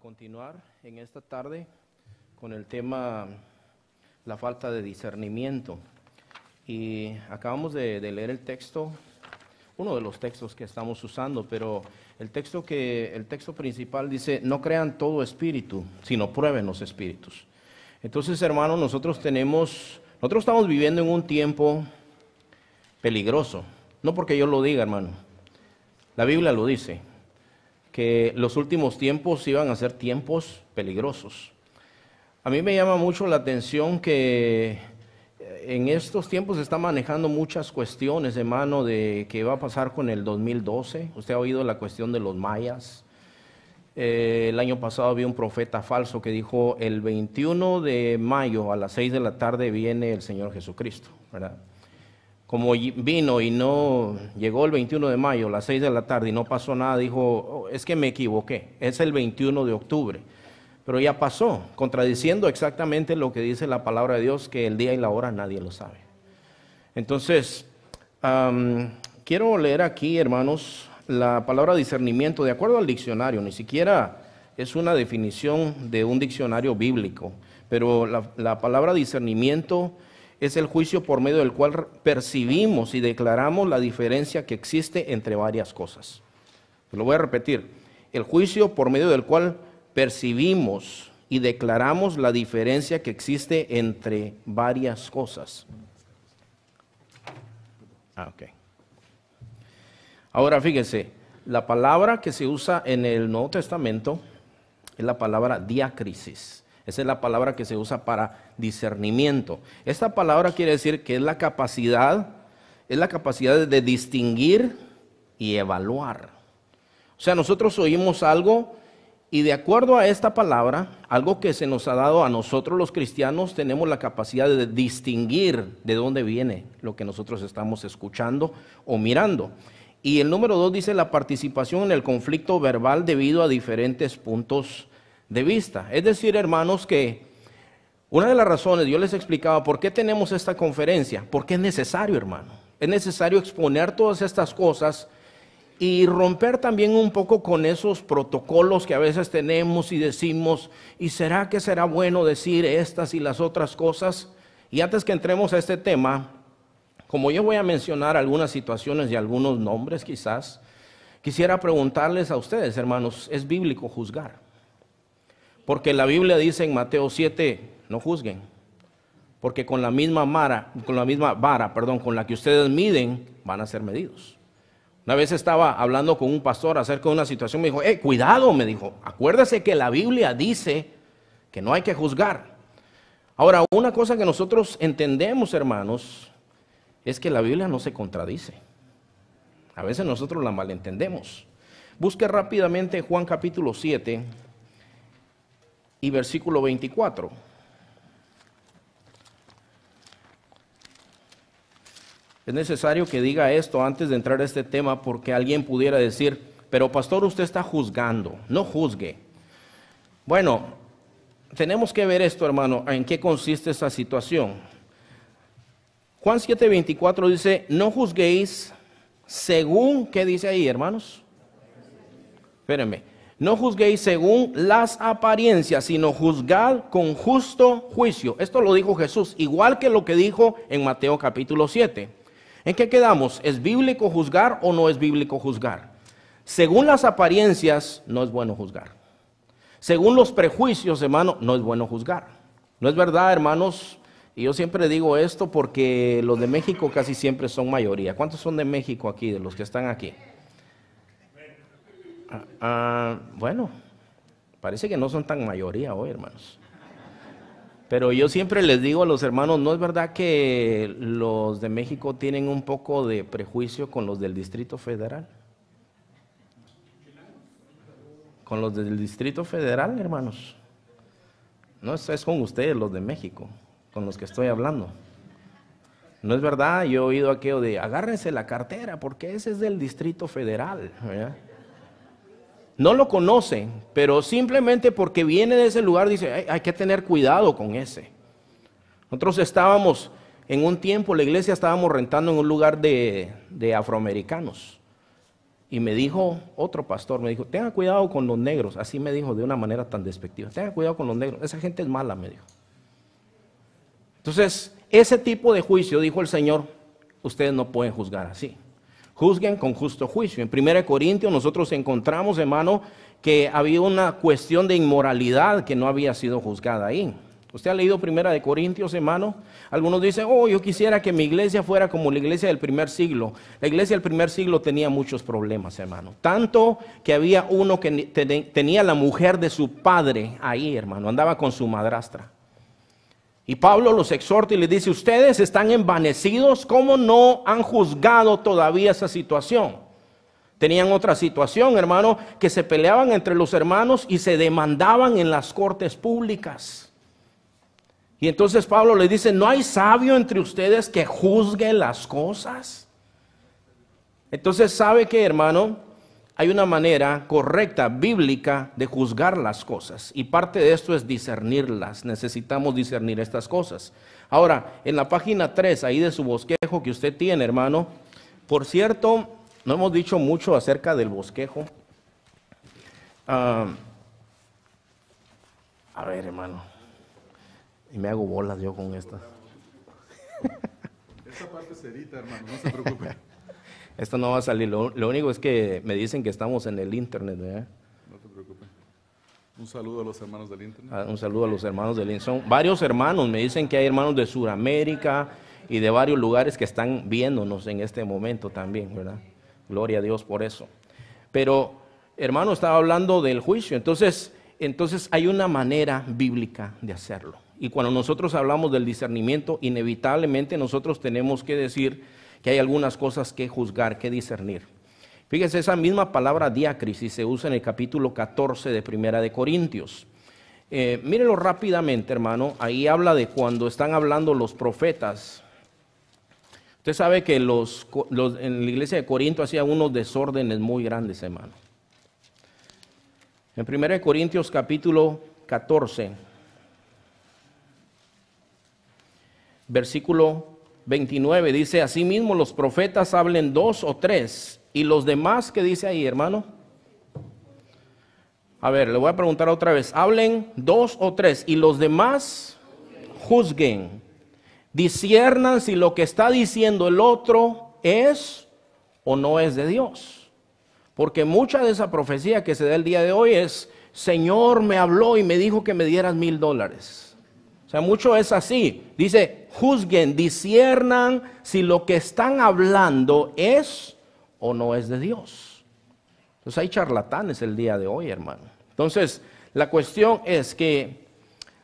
continuar en esta tarde con el tema la falta de discernimiento. Y acabamos de leer el texto, uno de los textos que estamos usando, pero el texto principal dice: no crean todo espíritu, sino prueben los espíritus. Entonces, hermanos, nosotros estamos viviendo en un tiempo peligroso. No porque yo lo diga, hermano. La Biblia lo dice, que los últimos tiempos iban a ser tiempos peligrosos. A mí me llama mucho la atención que en estos tiempos se están manejando muchas cuestiones, hermano, de qué va a pasar con el 2012. Usted ha oído la cuestión de los mayas. El año pasado había un profeta falso que dijo: el 21 de mayo a las 6 de la tarde viene el Señor Jesucristo, ¿verdad? Como vino y no llegó el 21 de mayo a las 6 de la tarde y no pasó nada, dijo: oh, es que me equivoqué, es el 21 de octubre. Pero ya pasó, contradiciendo exactamente lo que dice la palabra de Dios, que el día y la hora nadie lo sabe. Entonces, quiero leer aquí, hermanos, la palabra discernimiento, de acuerdo al diccionario. Ni siquiera es una definición de un diccionario bíblico, pero la palabra discernimiento es el juicio por medio del cual percibimos y declaramos la diferencia que existe entre varias cosas. Lo voy a repetir: el juicio por medio del cual percibimos y declaramos la diferencia que existe entre varias cosas. Ok. Ahora fíjese, la palabra que se usa en el Nuevo Testamento es la palabra diácrisis. Esa es la palabra que se usa para discernimiento. Esta palabra quiere decir que es la capacidad de distinguir y evaluar. O sea, nosotros oímos algo y de acuerdo a esta palabra, algo que se nos ha dado a nosotros los cristianos, tenemos la capacidad de distinguir de dónde viene lo que nosotros estamos escuchando o mirando. Y el número 2 dice la participación en el conflicto verbal debido a diferentes puntos de vista. Es decir, hermanos, que una de las razones, yo les explicaba por qué tenemos esta conferencia, porque es necesario, hermano. Es necesario exponer todas estas cosas y romper también un poco con esos protocolos que a veces tenemos y decimos: ¿y será que será bueno decir estas y las otras cosas? Y antes que entremos a este tema, como yo voy a mencionar algunas situaciones y algunos nombres quizás, quisiera preguntarles a ustedes, hermanos: ¿es bíblico juzgar? Porque la Biblia dice en Mateo 7, no juzguen, porque con la misma vara, con la que ustedes miden, van a ser medidos. Una vez estaba hablando con un pastor acerca de una situación, me dijo: cuidado, me dijo, acuérdese que la Biblia dice que no hay que juzgar. Ahora, una cosa que nosotros entendemos, hermanos, es que la Biblia no se contradice. A veces nosotros la malentendemos. Busque rápidamente Juan capítulo 7 y versículo 24. Es necesario que diga esto antes de entrar a este tema, porque alguien pudiera decir: pero pastor, usted está juzgando. No juzgue. Bueno, tenemos que ver esto, hermano, en qué consiste esa situación. Juan 7:24 dice: no juzguéis según, ¿qué dice ahí, hermanos? Espérenme. No juzguéis según las apariencias, sino juzgad con justo juicio. Esto lo dijo Jesús, igual que lo que dijo en Mateo capítulo 7. ¿En qué quedamos? ¿Es bíblico juzgar o no es bíblico juzgar? Según las apariencias, no es bueno juzgar. Según los prejuicios, hermano, no es bueno juzgar. ¿No es verdad, hermanos? Y yo siempre digo esto porque los de México casi siempre son mayoría. ¿Cuántos son de México aquí, de los que están aquí? Bueno, parece que no son tan mayoría hoy, hermanos. Pero yo siempre les digo a los hermanos: ¿no es verdad que los de México tienen un poco de prejuicio con los del Distrito Federal? Con los del Distrito Federal, hermanos. No es con ustedes, los de México, con los que estoy hablando. ¿No es verdad? Yo he oído aquello de: agárrense la cartera porque ese es del Distrito Federal, ¿verdad? No lo conocen, pero simplemente porque viene de ese lugar dice: hay que tener cuidado con ese. Nosotros estábamos en un tiempo, la iglesia estábamos rentando en un lugar de afroamericanos. Y me dijo, otro pastor, me dijo, tenga cuidado con los negros. Así me dijo de una manera tan despectiva. Tenga cuidado con los negros. Esa gente es mala, me dijo. Entonces, ese tipo de juicio, dijo el Señor, ustedes no pueden juzgar así. Juzguen con justo juicio. En 1 Corintios nosotros encontramos, hermano, que había una cuestión de inmoralidad que no había sido juzgada ahí. ¿Usted ha leído 1 Corintios, hermano? Algunos dicen, oh, yo quisiera que mi iglesia fuera como la iglesia del primer siglo. La iglesia del primer siglo tenía muchos problemas, hermano. Tanto que había uno que tenía la mujer de su padre ahí, hermano. Andaba con su madrastra. Y Pablo los exhorta y les dice, ustedes están envanecidos, ¿cómo no han juzgado todavía esa situación? Tenían otra situación, hermano, que se peleaban entre los hermanos y se demandaban en las cortes públicas. Y entonces Pablo les dice, ¿no hay sabio entre ustedes que juzgue las cosas? Entonces, ¿sabe qué, hermano? Hay una manera correcta, bíblica, de juzgar las cosas. Y parte de esto es discernirlas. Necesitamos discernir estas cosas. Ahora, en la página 3, ahí de su bosquejo que usted tiene, hermano. Por cierto, no hemos dicho mucho acerca del bosquejo. A ver, hermano. Y me hago bolas yo con esta. Esta parte se edita, hermano, no se preocupe. Esto no va a salir. Lo único es que me dicen que estamos en el internet, ¿verdad? No te preocupes. Un saludo a los hermanos del internet. Un saludo a los hermanos del internet. Son varios hermanos, me dicen que hay hermanos de Sudamérica y de varios lugares que están viéndonos en este momento también, ¿verdad? Gloria a Dios por eso. Pero, hermano, estaba hablando del juicio. Entonces hay una manera bíblica de hacerlo. Y cuando nosotros hablamos del discernimiento, inevitablemente nosotros tenemos que decir que hay algunas cosas que juzgar, que discernir. Fíjese, esa misma palabra diácrisis se usa en el capítulo 14 de 1 Corintios. Mírelo rápidamente, hermano. Ahí habla de cuando están hablando los profetas. Usted sabe que en la iglesia de Corinto hacían unos desórdenes muy grandes, hermano. En 1 Corintios capítulo 14, versículo 29, dice, asimismo los profetas hablen 2 o 3, y los demás, ¿qué dice ahí, hermano? A ver, le voy a preguntar otra vez, hablen 2 o 3, y los demás juzguen, disciernan si lo que está diciendo el otro es o no es de Dios. Porque mucha de esa profecía que se da el día de hoy es, Señor me habló y me dijo que me dieras $1,000. O sea, mucho es así. Dice, juzguen, disciernan si lo que están hablando es o no es de Dios. Entonces hay charlatanes el día de hoy, hermano. Entonces, la cuestión es que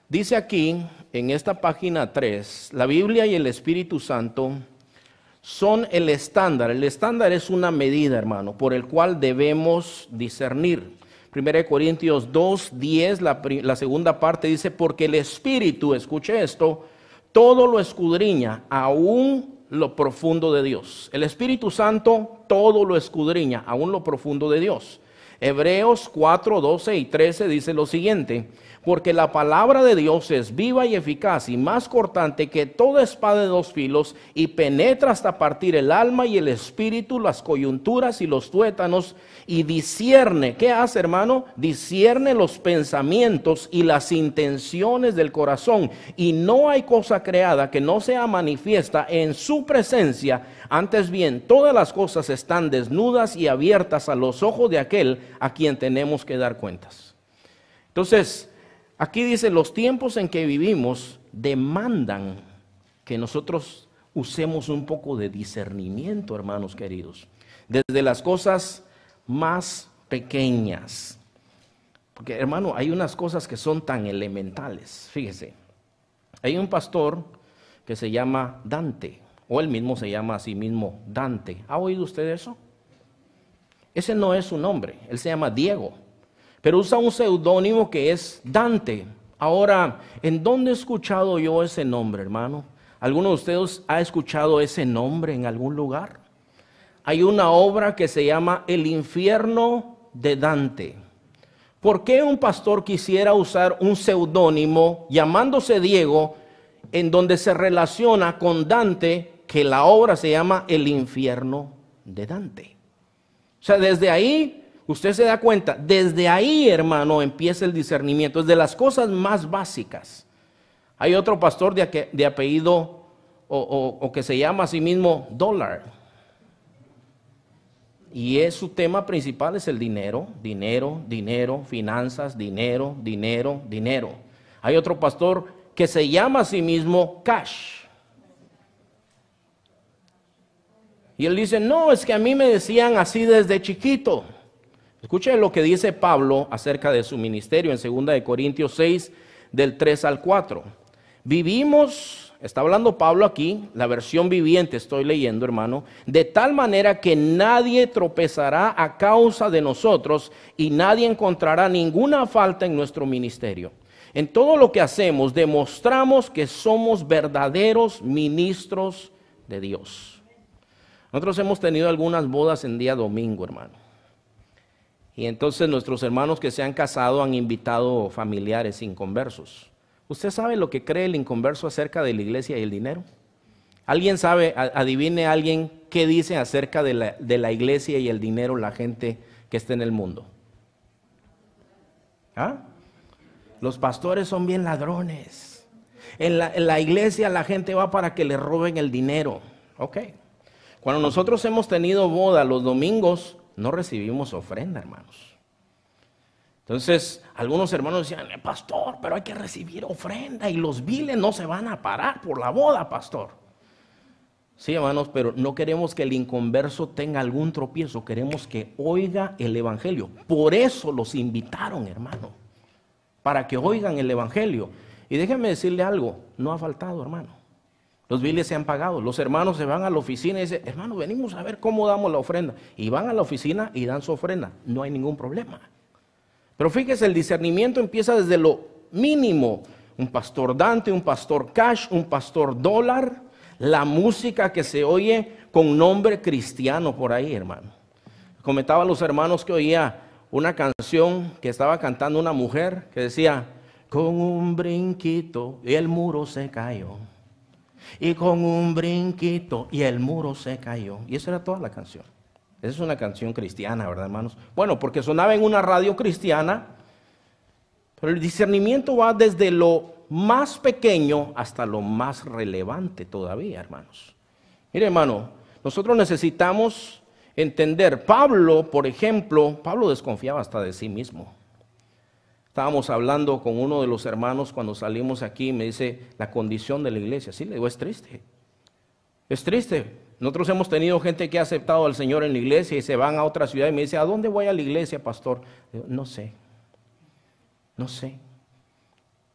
dice aquí, en esta página 3, la Biblia y el Espíritu Santo son el estándar. El estándar es una medida, hermano, por el cual debemos discernir. 1 Corintios 2:10, la segunda parte dice, porque el Espíritu, escuche esto, todo lo escudriña, aún lo profundo de Dios. El Espíritu Santo todo lo escudriña, aún lo profundo de Dios. Hebreos 4:12 y 13 dice lo siguiente, porque la palabra de Dios es viva y eficaz y más cortante que toda espada de 2 filos y penetra hasta partir el alma y el espíritu, las coyunturas y los tuétanos y discierne. ¿Qué hace, hermano? Discierne los pensamientos y las intenciones del corazón, y no hay cosa creada que no sea manifiesta en su presencia. Antes bien, todas las cosas están desnudas y abiertas a los ojos de aquel a quien tenemos que dar cuentas. Entonces, aquí dice, los tiempos en que vivimos demandan que nosotros usemos un poco de discernimiento, hermanos queridos, desde las cosas más pequeñas. Porque, hermano, hay unas cosas que son tan elementales. Fíjese, hay un pastor que se llama Dante, o él mismo se llama a sí mismo Dante. ¿Ha oído usted eso? Ese no es su nombre, él se llama Diego, pero usa un seudónimo que es Dante. Ahora, ¿en dónde he escuchado yo ese nombre, hermano? ¿Alguno de ustedes ha escuchado ese nombre en algún lugar? Hay una obra que se llama El infierno de Dante. ¿Por qué un pastor quisiera usar un seudónimo llamándose Diego en donde se relaciona con Dante, que la obra se llama El infierno de Dante? O sea, desde ahí, usted se da cuenta, desde ahí, hermano, empieza el discernimiento, es de las cosas más básicas. Hay otro pastor de apellido, o que se llama a sí mismo Dólar. Y su tema principal es el dinero, dinero, dinero, finanzas, dinero, dinero, dinero. Hay otro pastor que se llama a sí mismo Cash. Y él dice, no, es que a mí me decían así desde chiquito. Escuchen lo que dice Pablo acerca de su ministerio en 2 Corintios 6, del 3 al 4. Vivimos, está hablando Pablo aquí, la versión viviente estoy leyendo, hermano, de tal manera que nadie tropezará a causa de nosotros y nadie encontrará ninguna falta en nuestro ministerio. En todo lo que hacemos demostramos que somos verdaderos ministros de Dios. Nosotros hemos tenido algunas bodas en día domingo, hermano. Y entonces nuestros hermanos que se han casado han invitado familiares inconversos. ¿Usted sabe lo que cree el inconverso acerca de la iglesia y el dinero? ¿Alguien sabe, adivine alguien qué dice acerca de la iglesia y el dinero la gente que está en el mundo? ¿Ah? Los pastores son bien ladrones. En la iglesia la gente va para que le roben el dinero. Ok. Cuando nosotros hemos tenido boda los domingos, no recibimos ofrenda, hermanos. Entonces, algunos hermanos decían, pastor, pero hay que recibir ofrenda y los biles no se van a parar por la boda, pastor. Sí, hermanos, pero no queremos que el inconverso tenga algún tropiezo, queremos que oiga el evangelio. Por eso los invitaron, hermano, para que oigan el evangelio. Y déjenme decirle algo, no ha faltado, hermano. Los biles se han pagado, los hermanos se van a la oficina y dicen, hermano, venimos a ver cómo damos la ofrenda. Y van a la oficina y dan su ofrenda, no hay ningún problema. Pero fíjese, el discernimiento empieza desde lo mínimo. Un pastor Dante, un pastor Cash, un pastor Dólar, la música que se oye con nombre cristiano por ahí, hermano. Comentaba a los hermanos que oía una canción que estaba cantando una mujer que decía, con un brinquito y el muro se cayó. Y con un brinquito y el muro se cayó. Y esa era toda la canción. Esa es una canción cristiana, ¿verdad, hermanos? Bueno, porque sonaba en una radio cristiana, pero el discernimiento va desde lo más pequeño hasta lo más relevante todavía, hermanos. Mire, hermano, nosotros necesitamos entender. Pablo, por ejemplo, Pablo desconfiaba hasta de sí mismo. Estábamos hablando con uno de los hermanos cuando salimos aquí y me dice la condición de la iglesia. Sí, le digo, es triste. Es triste. Nosotros hemos tenido gente que ha aceptado al Señor en la iglesia y se van a otra ciudad y me dice, ¿a dónde voy a la iglesia, pastor? Digo, no sé.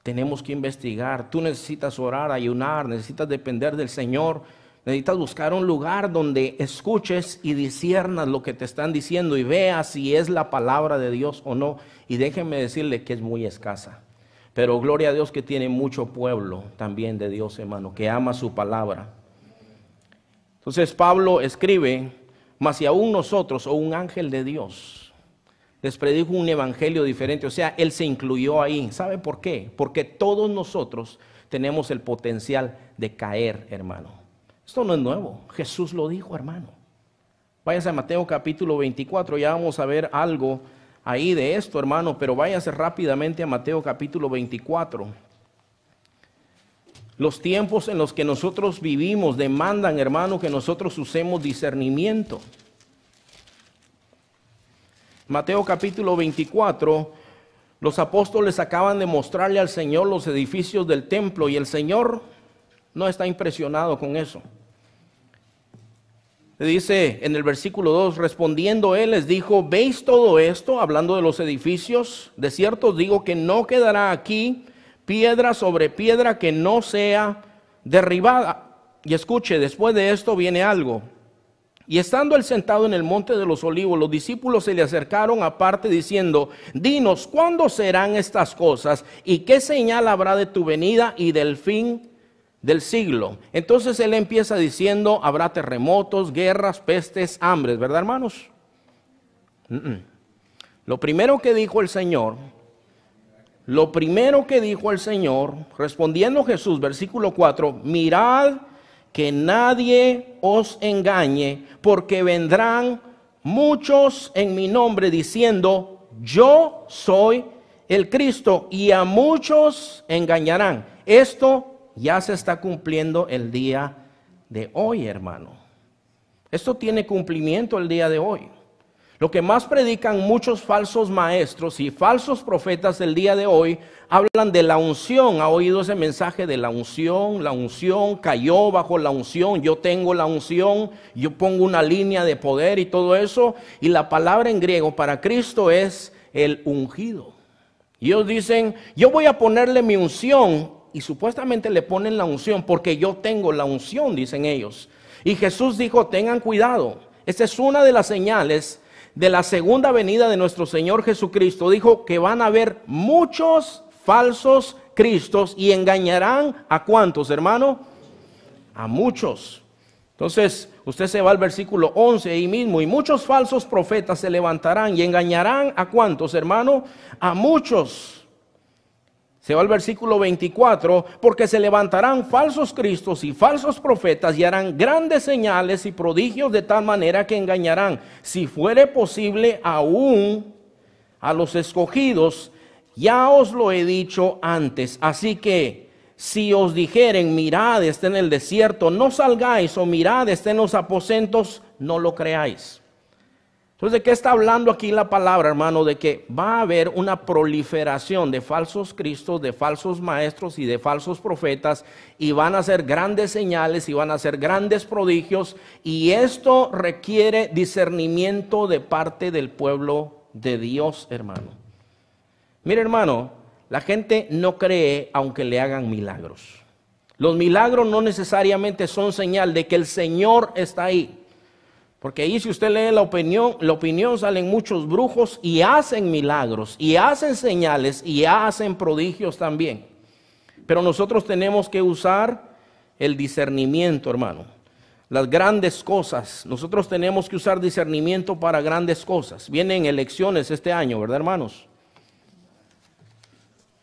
Tenemos que investigar. Tú necesitas orar, ayunar, necesitas depender del Señor. Necesitas buscar un lugar donde escuches y disciernas lo que te están diciendo y veas si es la palabra de Dios o no. Y déjenme decirle que es muy escasa. Pero gloria a Dios que tiene mucho pueblo también de Dios, hermano, que ama su palabra. Entonces Pablo escribe, mas si aún nosotros o un ángel de Dios les predijo un evangelio diferente, o sea, él se incluyó ahí. ¿Sabe por qué? Porque todos nosotros tenemos el potencial de caer, hermano. Esto no es nuevo, Jesús lo dijo, hermano. Váyase a Mateo capítulo 24, ya vamos a ver algo ahí de esto, hermano, pero váyase rápidamente a Mateo capítulo 24. Los tiempos en los que nosotros vivimos demandan, hermano, que nosotros usemos discernimiento. Mateo capítulo 24, los apóstoles acaban de mostrarle al Señor los edificios del templo y el Señor no está impresionado con eso. Le dice en el versículo 2, respondiendo él les dijo, ¿veis todo esto? Hablando de los edificios, de cierto os digo que no quedará aquí piedra sobre piedra que no sea derribada. Y escuche, después de esto viene algo. Y estando él sentado en el monte de los olivos, los discípulos se le acercaron aparte diciendo, dinos, ¿cuándo serán estas cosas? ¿Y qué señal habrá de tu venida y del fin del siglo? Entonces él empieza diciendo, habrá terremotos, guerras, pestes, hambres, ¿verdad, hermanos? Lo primero que dijo el Señor, respondiendo Jesús, versículo 4, mirad que nadie os engañe, porque vendrán muchos en mi nombre diciendo, yo soy el Cristo, y a muchos engañarán. Esto ya se está cumpliendo el día de hoy, hermano. Esto tiene cumplimiento el día de hoy. Lo que más predican muchos falsos maestros y falsos profetas el día de hoy, hablan de la unción. ¿Ha oído ese mensaje de la unción? La unción cayó bajo la unción, yo tengo la unción, yo pongo una línea de poder y todo eso. Y la palabra en griego para Cristo es el ungido. Y ellos dicen, yo voy a ponerle mi unción, y supuestamente le ponen la unción porque yo tengo la unción, dicen ellos. Y Jesús dijo, tengan cuidado, esta es una de las señales de la segunda venida de nuestro Señor Jesucristo. Dijo que van a haber muchos falsos cristos y engañarán ¿a cuántos, hermano? A muchos. Entonces, usted se va al versículo 11 ahí mismo, y muchos falsos profetas se levantarán y engañarán ¿a cuántos, hermano? A muchos. Se va al versículo 24, porque se levantarán falsos cristos y falsos profetas y harán grandes señales y prodigios de tal manera que engañarán, si fuere posible, aún a los escogidos. Ya os lo he dicho antes, así que si os dijeren, mirad, está en el desierto, no salgáis, o mirad, está en los aposentos, no lo creáis. Entonces, ¿de qué está hablando aquí la palabra, hermano? De que va a haber una proliferación de falsos cristos, de falsos maestros y de falsos profetas, y van a hacer grandes señales y van a hacer grandes prodigios, y esto requiere discernimiento de parte del pueblo de Dios, hermano. Mire, hermano, la gente no cree aunque le hagan milagros. Los milagros no necesariamente son señal de que el Señor está ahí. Porque ahí, si usted lee la opinión salen muchos brujos y hacen milagros, y hacen señales, y hacen prodigios también. Pero nosotros tenemos que usar el discernimiento, hermano. Las grandes cosas, nosotros tenemos que usar discernimiento para grandes cosas. Vienen elecciones este año, ¿verdad, hermanos?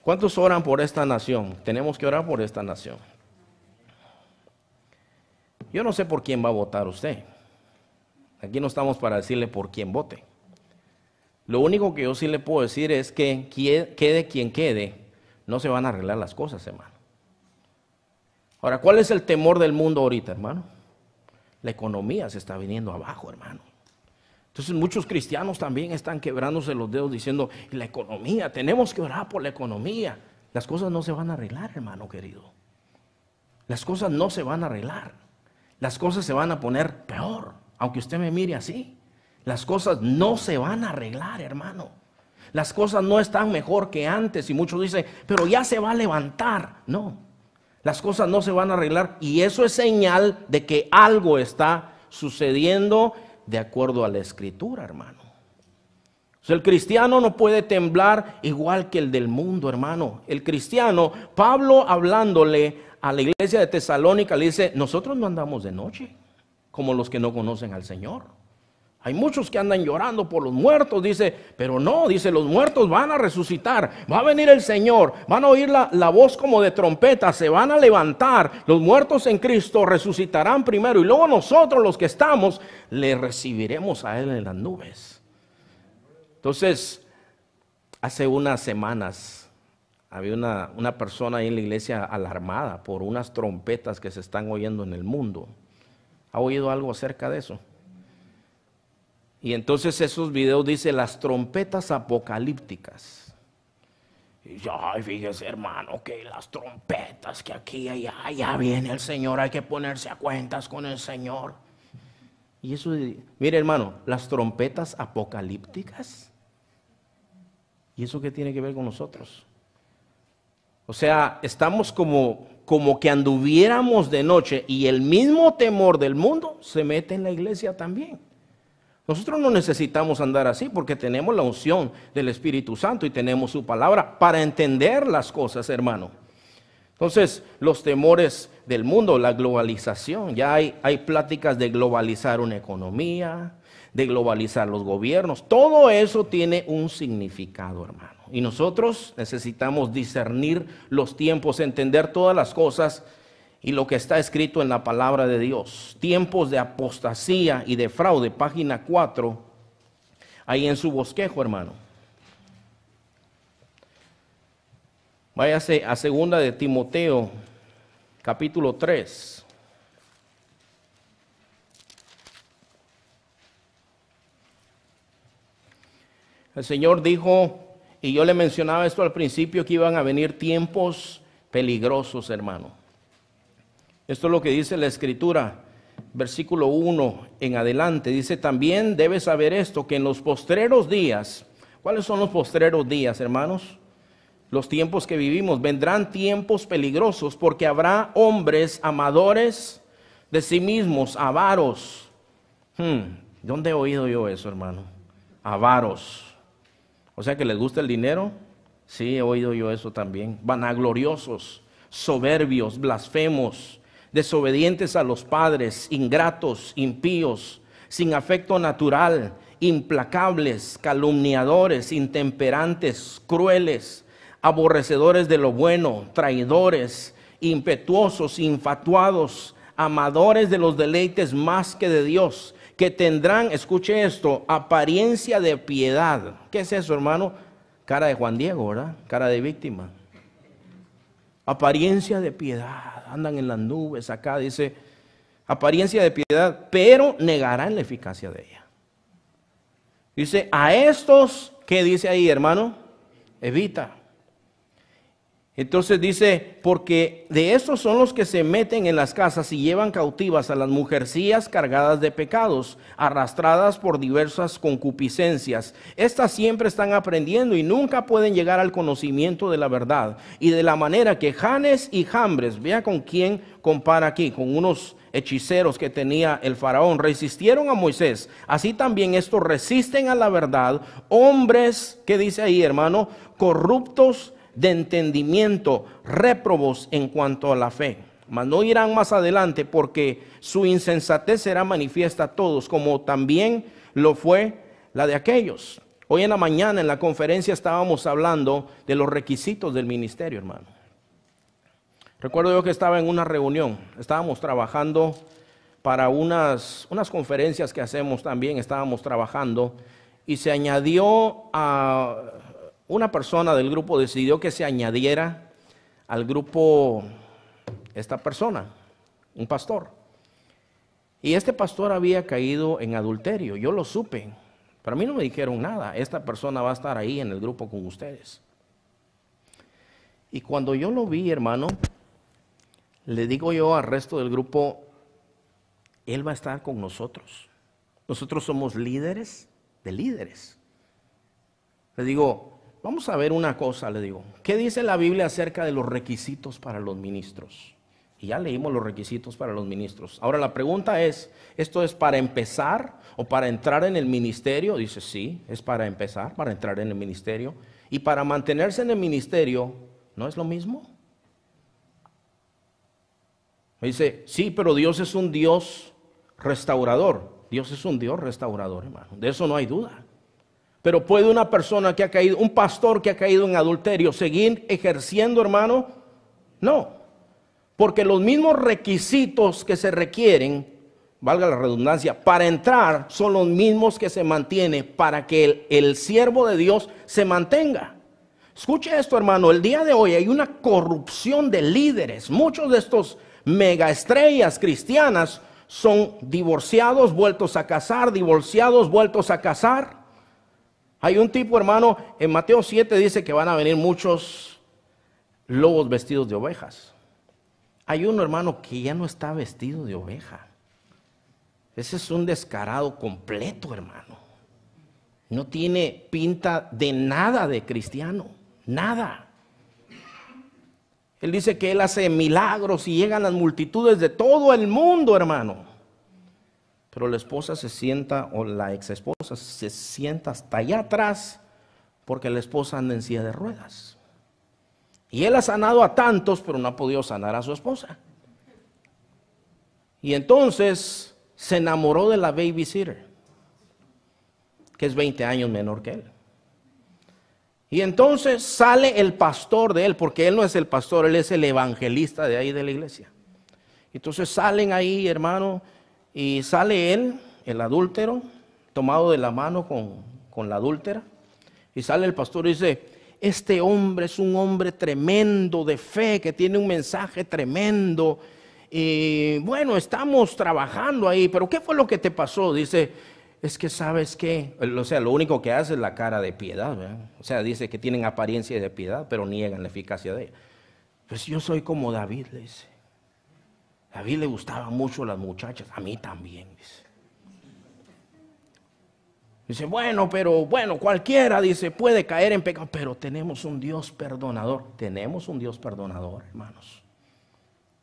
¿Cuántos oran por esta nación? Tenemos que orar por esta nación. Yo no sé por quién va a votar usted. Aquí no estamos para decirle por quién vote. Lo único que yo sí le puedo decir es que quede quien quede, no se van a arreglar las cosas, hermano. Ahora, ¿cuál es el temor del mundo ahorita, hermano? La economía se está viniendo abajo, hermano. Entonces muchos cristianos también están quebrándose los dedos diciendo, la economía, tenemos que orar por la economía. Las cosas no se van a arreglar, hermano querido. Las cosas no se van a arreglar. Las cosas se van a poner peor. Aunque usted me mire así, las cosas no se van a arreglar, hermano. Las cosas no están mejor que antes, y muchos dicen, pero ya se va a levantar. No, las cosas no se van a arreglar, y eso es señal de que algo está sucediendo de acuerdo a la Escritura, hermano. O sea, el cristiano no puede temblar igual que el del mundo, hermano. El cristiano, Pablo hablándole a la iglesia de Tesalónica, le dice, nosotros no andamos de noche como los que no conocen al Señor. Hay muchos que andan llorando por los muertos, dice, pero no, dice, los muertos van a resucitar, va a venir el Señor, van a oír la voz como de trompeta, se van a levantar, los muertos en Cristo resucitarán primero, y luego nosotros los que estamos, le recibiremos a Él en las nubes. Entonces, hace unas semanas, había una persona ahí en la iglesia alarmada por unas trompetas que se están oyendo en el mundo. ¿Ha oído algo acerca de eso? Y entonces esos videos dicen las trompetas apocalípticas. Y yo, ay, fíjese, hermano, que las trompetas, que aquí y allá, ya viene el Señor, hay que ponerse a cuentas con el Señor. Y eso, mire, hermano, las trompetas apocalípticas. ¿Y eso qué tiene que ver con nosotros? O sea, estamos como que anduviéramos de noche, y el mismo temor del mundo se mete en la iglesia también. Nosotros no necesitamos andar así porque tenemos la unción del Espíritu Santo y tenemos su palabra para entender las cosas, hermano. Entonces, los temores del mundo, la globalización, ya hay pláticas de globalizar una economía, de globalizar los gobiernos. Todo eso tiene un significado, hermano. Y nosotros necesitamos discernir los tiempos, entender todas las cosas y lo que está escrito en la palabra de Dios. Tiempos de apostasía y de fraude, página 4 ahí en su bosquejo, hermano. Váyase a 2 de Timoteo, capítulo 3. El Señor dijo, y yo le mencionaba esto al principio, que iban a venir tiempos peligrosos, hermano. Esto es lo que dice la Escritura, versículo 1 en adelante. Dice, también debes saber esto, que en los postreros días, ¿cuáles son los postreros días, hermanos? Los tiempos que vivimos, vendrán tiempos peligrosos, porque habrá hombres amadores de sí mismos, avaros. ¿Dónde he oído yo eso, hermano? Avaros. O sea, que les gusta el dinero. Sí, he oído yo eso también. Vanagloriosos, soberbios, blasfemos, desobedientes a los padres, ingratos, impíos, sin afecto natural, implacables, calumniadores, intemperantes, crueles, aborrecedores de lo bueno, traidores, impetuosos, infatuados, amadores de los deleites más que de Dios, que tendrán, escuche esto, apariencia de piedad. ¿Qué es eso, hermano? Cara de Juan Diego, ¿verdad? Cara de víctima. Apariencia de piedad, andan en las nubes acá, dice, apariencia de piedad, pero negarán la eficacia de ella. Dice, a estos, ¿qué dice ahí, hermano? Evita. Entonces dice, porque de estos son los que se meten en las casas y llevan cautivas a las mujercillas cargadas de pecados, arrastradas por diversas concupiscencias. Estas siempre están aprendiendo y nunca pueden llegar al conocimiento de la verdad. Y de la manera que Janes y Jambres, vea con quién compara aquí, con unos hechiceros que tenía el faraón, resistieron a Moisés. Así también estos resisten a la verdad, hombres, ¿qué dice ahí, hermano? Corruptos de entendimiento, réprobos en cuanto a la fe. Mas no irán más adelante, porque su insensatez será manifiesta a todos, como también lo fue la de aquellos. Hoy en la mañana en la conferencia estábamos hablando de los requisitos del ministerio, hermano. Recuerdo yo que estaba en una reunión, estábamos trabajando para unas conferencias que hacemos también, estábamos trabajando, y se añadió a una persona del grupo, decidió que se añadiera al grupo esta persona, un pastor. Y este pastor había caído en adulterio, yo lo supe, pero a mí no me dijeron nada. Esta persona va a estar ahí en el grupo con ustedes. Y cuando yo lo vi, hermano, le digo yo al resto del grupo, él va a estar con nosotros. Nosotros somos líderes de líderes. Le digo, vamos a ver una cosa, le digo. ¿Qué dice la Biblia acerca de los requisitos para los ministros? Y ya leímos los requisitos para los ministros. Ahora la pregunta es, ¿esto es para empezar o para entrar en el ministerio? Dice, sí, es para empezar, para entrar en el ministerio. Y para mantenerse en el ministerio, ¿no es lo mismo? Me dice, sí, pero Dios es un Dios restaurador. Dios es un Dios restaurador, hermano. De eso no hay duda. Pero ¿puede una persona que ha caído, un pastor que ha caído en adulterio, seguir ejerciendo, hermano? No. Porque los mismos requisitos que se requieren, valga la redundancia, para entrar son los mismos que se mantienen para que el siervo de Dios se mantenga. Escuche esto, hermano, el día de hoy hay una corrupción de líderes. Muchos de estos megaestrellas cristianas son divorciados, vueltos a casar, divorciados, vueltos a casar. Hay un tipo, hermano, en Mateo 7 dice que van a venir muchos lobos vestidos de ovejas. Hay uno, hermano, que ya no está vestido de oveja. Ese es un descarado completo, hermano. No tiene pinta de nada de cristiano, nada. Él dice que él hace milagros y llegan las multitudes de todo el mundo, hermano. Pero la esposa se sienta, o la ex esposa se sienta hasta allá atrás, porque la esposa anda en silla de ruedas. Y él ha sanado a tantos, pero no ha podido sanar a su esposa. Y entonces se enamoró de la babysitter, que es 20 años menor que él. Y entonces sale el pastor de él, porque él no es el pastor, él es el evangelista de ahí de la iglesia. Entonces salen ahí, hermano, y sale él, el adúltero, tomado de la mano con con la adúltera. Y sale el pastor y dice, este hombre es un hombre tremendo de fe, que tiene un mensaje tremendo. Y bueno, estamos trabajando ahí, pero ¿qué fue lo que te pasó? Dice, es que sabes qué, o sea, lo único que hace es la cara de piedad, ¿verdad? O sea, dice que tienen apariencia de piedad, pero niegan la eficacia de ella. Pues yo soy como David, le dice. A David le gustaban mucho las muchachas, a mí también, dice. Dice, bueno, cualquiera, dice, puede caer en pecado, pero tenemos un Dios perdonador. Tenemos un Dios perdonador, hermanos.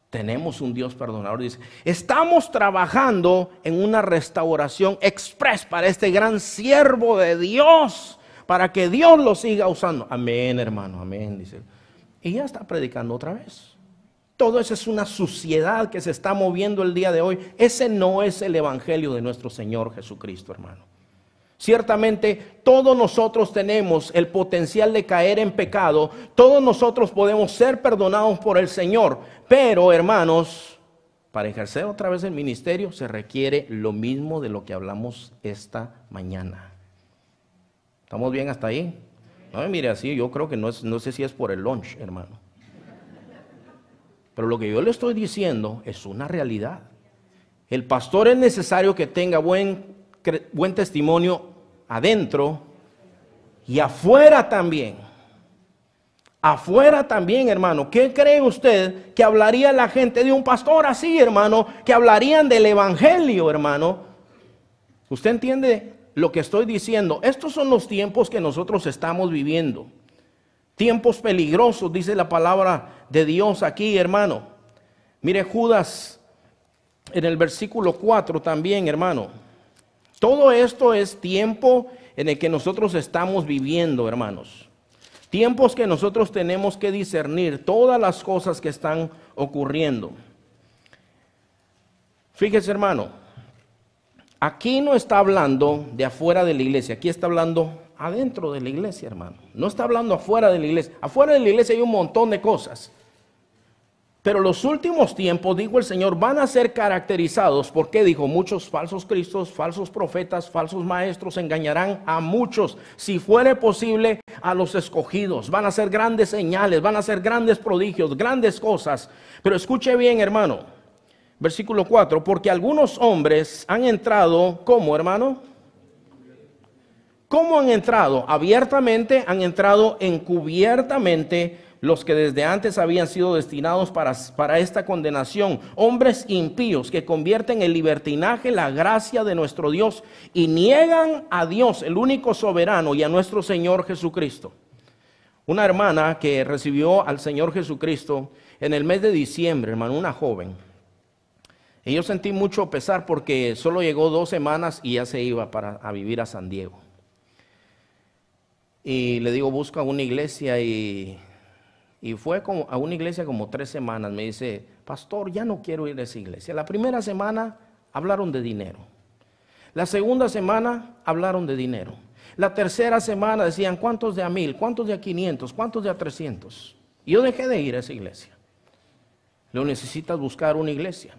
Tenemos un Dios perdonador. Dice, estamos trabajando en una restauración express para este gran siervo de Dios, para que Dios lo siga usando. Amén, hermano, amén, dice. Y ya está predicando otra vez. Todo eso es una suciedad que se está moviendo el día de hoy. Ese no es el evangelio de nuestro Señor Jesucristo, hermano. Ciertamente todos nosotros tenemos el potencial de caer en pecado, todos nosotros podemos ser perdonados por el Señor, pero hermanos, para ejercer otra vez el ministerio se requiere lo mismo de lo que hablamos esta mañana. ¿Estamos bien hasta ahí? No, mire, así yo creo que no sé si es por el lunch, hermano. Pero lo que yo le estoy diciendo es una realidad. El pastor es necesario que tenga buen testimonio adentro y afuera también. Afuera también, hermano. ¿Qué cree usted que hablaría la gente de un pastor así, hermano? Que hablarían del evangelio, hermano. ¿Usted entiende lo que estoy diciendo? Estos son los tiempos que nosotros estamos viviendo. Tiempos peligrosos, dice la palabra de Dios aquí, hermano. Mire Judas en el versículo 4 también, hermano. Todo esto es tiempo en el que nosotros estamos viviendo, hermanos. Tiempos que nosotros tenemos que discernir todas las cosas que están ocurriendo. Fíjese, hermano, aquí no está hablando de afuera de la iglesia, aquí está hablando adentro de la iglesia, hermano. No está hablando afuera de la iglesia. Afuera de la iglesia hay un montón de cosas. Pero los últimos tiempos, dijo el Señor, van a ser caracterizados, porque dijo, muchos falsos cristos, falsos profetas, falsos maestros engañarán a muchos, si fuere posible, a los escogidos. Van a ser grandes señales, van a ser grandes prodigios, grandes cosas. Pero escuche bien, hermano, versículo 4, porque algunos hombres han entrado, ¿cómo, hermano? ¿Cómo han entrado? Abiertamente, han entrado encubiertamente, los que desde antes habían sido destinados para esta condenación, hombres impíos que convierten en libertinaje la gracia de nuestro Dios y niegan a Dios, el único soberano, y a nuestro Señor Jesucristo. Una hermana que recibió al Señor Jesucristo en el mes de diciembre, hermano, una joven. Y yo sentí mucho pesar porque solo llegó 2 semanas y ya se iba a vivir a San Diego. Y le digo, busca una iglesia y fue a una iglesia como 3 semanas. Me dice, pastor, ya no quiero ir a esa iglesia. La primera semana hablaron de dinero. La segunda semana hablaron de dinero. La tercera semana decían, ¿cuántos de a 1000? ¿Cuántos de a 500? ¿Cuántos de a 300? Y yo dejé de ir a esa iglesia. Lo necesitas buscar una iglesia.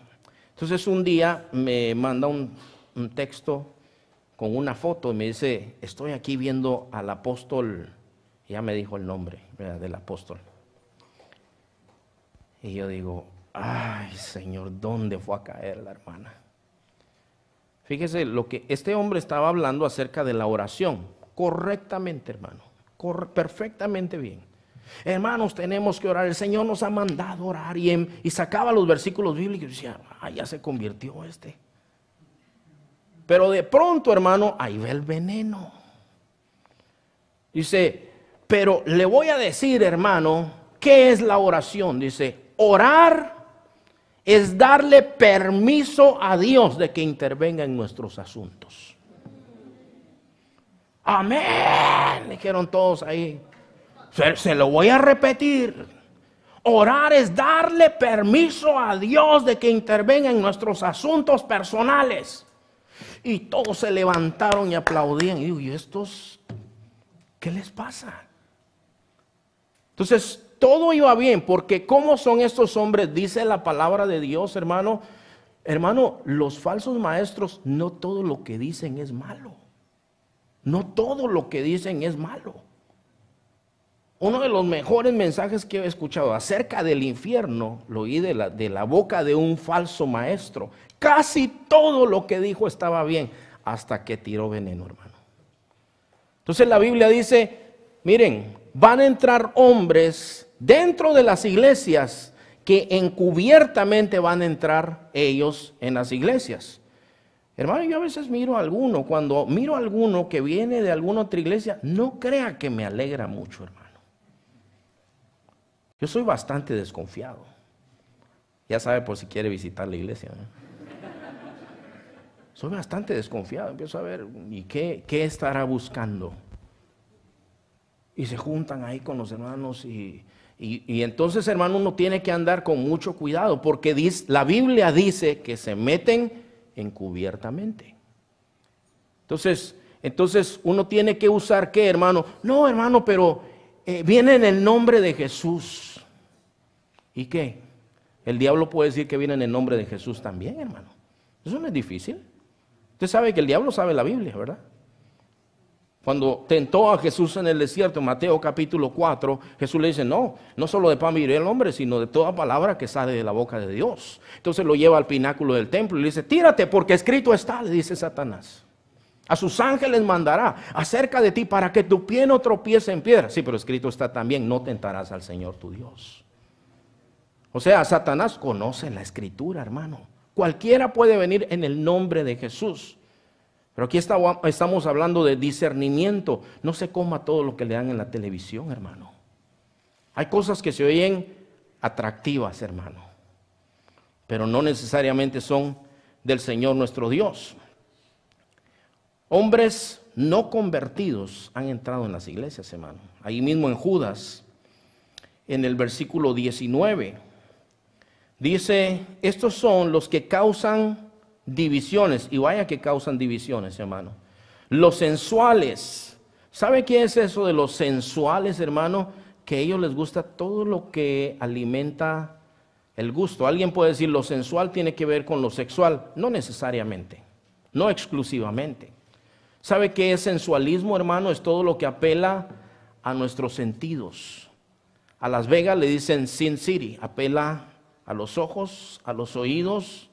Entonces un día me manda un texto con una foto y me dice, estoy aquí viendo al apóstol. Ya me dijo el nombre, ¿verdad?, del apóstol. Y yo digo, ay Señor, ¿dónde fue a caer la hermana? Fíjese lo que este hombre estaba hablando acerca de la oración, correctamente, hermano, perfectamente bien. Hermanos, tenemos que orar, el Señor nos ha mandado a orar, y sacaba los versículos bíblicos y decía, ya se convirtió este. Pero de pronto, hermano, ahí ve el veneno. Dice, pero le voy a decir, hermano, ¿qué es la oración? Dice, orar es darle permiso a Dios de que intervenga en nuestros asuntos. Amén, dijeron todos ahí. Se lo voy a repetir. Orar es darle permiso a Dios de que intervenga en nuestros asuntos personales. Y todos se levantaron y aplaudían. Y digo, ¿y estos qué les pasa? Entonces, todo iba bien, porque ¿cómo son estos hombres? Dice la palabra de Dios, hermano. Hermano, los falsos maestros, no todo lo que dicen es malo. No todo lo que dicen es malo. Uno de los mejores mensajes que he escuchado acerca del infierno lo oí de la boca de un falso maestro. Casi todo lo que dijo estaba bien, hasta que tiró veneno, hermano. Entonces la Biblia dice, miren, van a entrar hombres dentro de las iglesias que encubiertamente van a entrar ellos en las iglesias. Hermano, yo a veces miro a alguno, cuando miro a alguno que viene de alguna otra iglesia, no crea que me alegra mucho, hermano. Yo soy bastante desconfiado. Ya sabe por si quiere visitar la iglesia, ¿no? Soy bastante desconfiado. Empiezo a ver, ¿y qué estará buscando? Y se juntan ahí con los hermanos y entonces, hermano, uno tiene que andar con mucho cuidado porque la Biblia dice que se meten encubiertamente. Entonces uno tiene que usar ¿qué, hermano? No, hermano, pero viene en el nombre de Jesús. ¿Y qué? El diablo puede decir que viene en el nombre de Jesús también, hermano. Eso no es difícil. Usted sabe que el diablo sabe la Biblia, ¿verdad? Cuando tentó a Jesús en el desierto, en Mateo capítulo 4, Jesús le dice, no solo de pan vivirá el hombre, sino de toda palabra que sale de la boca de Dios. Entonces lo lleva al pináculo del templo y le dice, tírate porque escrito está, le dice Satanás. A sus ángeles mandará acerca de ti para que tu pie no tropiece en piedra. Sí, pero escrito está también, no tentarás al Señor tu Dios. O sea, Satanás conoce la escritura, hermano. Cualquiera puede venir en el nombre de Jesús. Pero aquí estamos hablando de discernimiento. No se coma todo lo que le dan en la televisión, hermano. Hay cosas que se oyen atractivas, hermano, pero no necesariamente son del Señor nuestro Dios. Hombres no convertidos han entrado en las iglesias, hermano. Ahí mismo en Judas, en el versículo 19, dice, estos son los que causan divisiones, y vaya que causan divisiones, hermano. Los sensuales. ¿Sabe qué es eso de los sensuales, hermano? Que a ellos les gusta todo lo que alimenta el gusto. Alguien puede decir, lo sensual tiene que ver con lo sexual. No necesariamente, no exclusivamente. ¿Sabe qué es sensualismo, hermano? Es todo lo que apela a nuestros sentidos. A Las Vegas le dicen Sin City, apela a los ojos, a los oídos,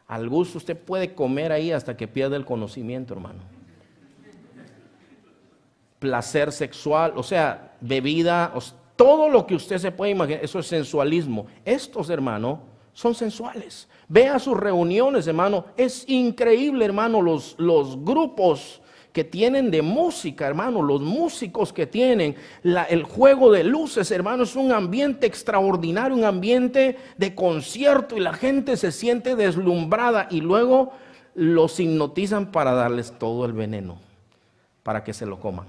al gusto. Usted puede comer ahí hasta que pierda el conocimiento, hermano. Placer sexual, o sea, bebida, todo lo que usted se puede imaginar, eso es sensualismo. Estos, hermano, son sensuales. Vea sus reuniones, hermano. Es increíble, hermano, los grupos que tienen de música, hermano, los músicos que tienen, el juego de luces, hermano, es un ambiente extraordinario, un ambiente de concierto y la gente se siente deslumbrada y luego los hipnotizan para darles todo el veneno, para que se lo coman.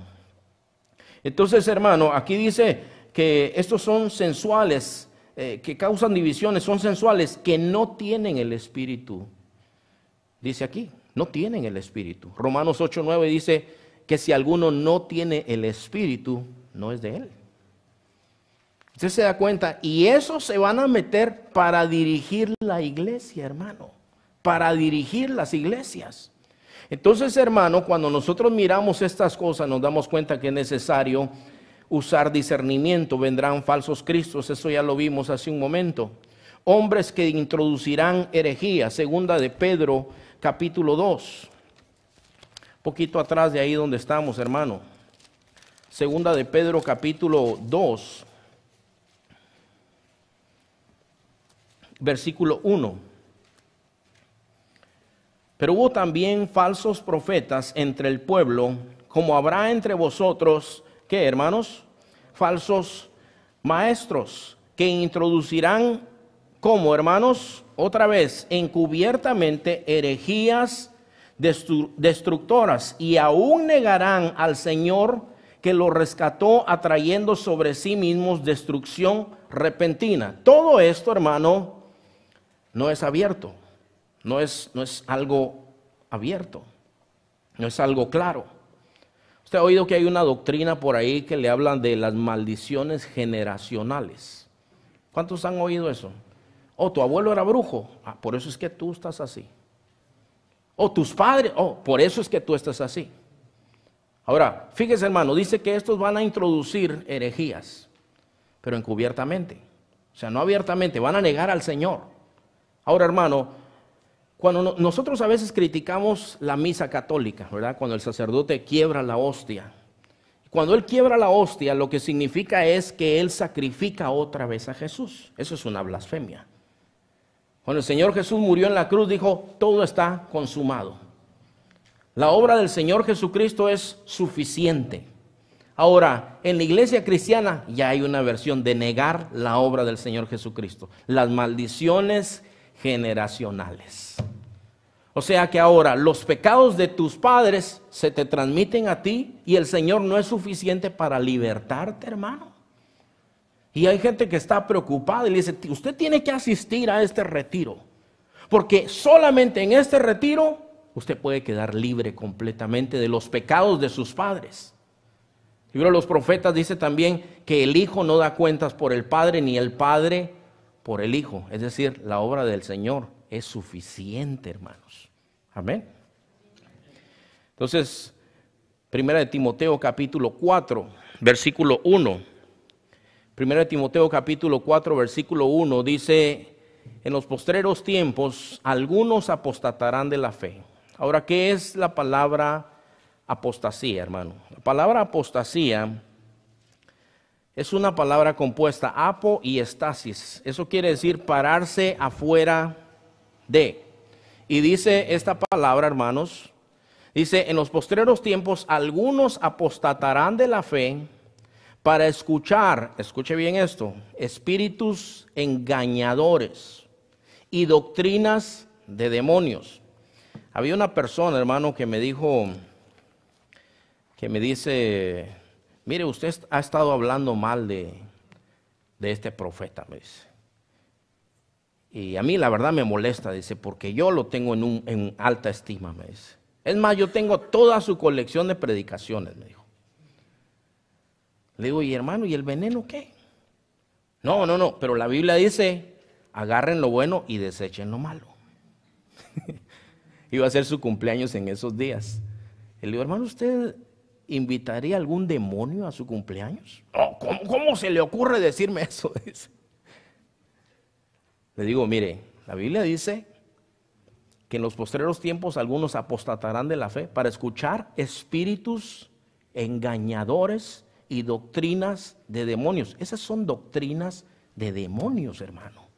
Entonces, hermano, aquí dice que estos son sensuales, que causan divisiones, son sensuales, que no tienen el Espíritu. Dice aquí, no tienen el Espíritu. Romanos 8:9 dice que si alguno no tiene el Espíritu, no es de él. Usted se da cuenta, y esos se van a meter para dirigir la iglesia, hermano, para dirigir las iglesias. Entonces, hermano, cuando nosotros miramos estas cosas, nos damos cuenta que es necesario usar discernimiento. Vendrán falsos cristos, eso ya lo vimos hace un momento. Hombres que introducirán herejía, segunda de Pedro, capítulo 2. Poquito atrás de ahí donde estamos, hermano. Segunda de Pedro, capítulo 2, versículo 1. Pero hubo también falsos profetas entre el pueblo, como habrá entre vosotros, ¿qué, hermanos? Falsos maestros, que introducirán, ¿cómo, hermanos? Otra vez, encubiertamente herejías destructoras, y aún negarán al Señor que los rescató, atrayendo sobre sí mismos destrucción repentina. Todo esto, hermano, no es abierto. No es algo abierto, no es algo claro. Usted ha oído que hay una doctrina por ahí que le hablan de las maldiciones generacionales. ¿Cuántos han oído eso? Oh, tu abuelo era brujo, por eso es que tú estás así. Oh, tus padres, por eso es que tú estás así. Ahora, fíjese hermano, dice que estos van a introducir herejías, pero encubiertamente. O sea, no abiertamente, van a negar al Señor. Ahora hermano, cuando nosotros a veces criticamos la misa católica, ¿verdad? Cuando el sacerdote quiebra la hostia. Cuando él quiebra la hostia, lo que significa es que él sacrifica otra vez a Jesús. Eso es una blasfemia. Cuando el Señor Jesús murió en la cruz, dijo, todo está consumado. La obra del Señor Jesucristo es suficiente. Ahora, en la iglesia cristiana ya hay una versión de negar la obra del Señor Jesucristo. Las maldiciones generacionales. O sea que ahora los pecados de tus padres se te transmiten a ti y el Señor no es suficiente para libertarte, hermano. Y hay gente que está preocupada y le dice, usted tiene que asistir a este retiro, porque solamente en este retiro usted puede quedar libre completamente de los pecados de sus padres. El libro de los profetas dice también que el Hijo no da cuentas por el Padre, ni el Padre por el Hijo. Es decir, la obra del Señor es suficiente, hermanos. Amén. Entonces, 1 Timoteo capítulo 4, versículo 1. 1 Timoteo capítulo 4, versículo 1 dice, en los postreros tiempos algunos apostatarán de la fe. Ahora, ¿qué es la palabra apostasía, hermano? La palabra apostasía es una palabra compuesta, apo y estasis. Eso quiere decir pararse afuera de. Y dice esta palabra, hermanos, dice, en los postreros tiempos algunos apostatarán de la fe para escuchar, escuche bien esto, espíritus engañadores y doctrinas de demonios. Había una persona, hermano, que me dice, mire, usted ha estado hablando mal de este profeta, me dice. Y a mí la verdad me molesta, dice, porque yo lo tengo en alta estima, me dice. Es más, yo tengo toda su colección de predicaciones, me dijo. Le digo, y hermano, ¿y el veneno qué? No, pero la Biblia dice, agarren lo bueno y desechen lo malo. Iba a ser su cumpleaños en esos días. Y le digo, hermano, ¿usted invitaría a algún demonio a su cumpleaños? Oh, ¿cómo se le ocurre decirme eso? Dice. Le digo, mire, la Biblia dice que en los postreros tiempos algunos apostatarán de la fe para escuchar espíritus engañadores y doctrinas de demonios. Esas son doctrinas de demonios, hermano.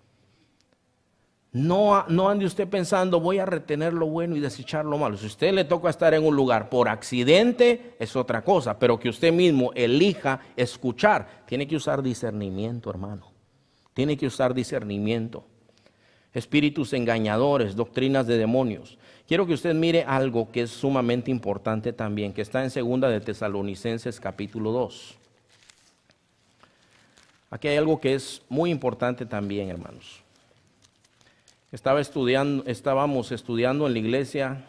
No ande usted pensando, voy a retener lo bueno y desechar lo malo. Si a usted le toca estar en un lugar por accidente, es otra cosa, pero que usted mismo elija escuchar, tiene que usar discernimiento, hermano. Tiene que usar discernimiento. Espíritus engañadores, doctrinas de demonios. Quiero que usted mire algo que es sumamente importante también, que está en 2 de Tesalonicenses capítulo 2. Aquí hay algo que es muy importante también, hermanos. Estábamos estudiando en la iglesia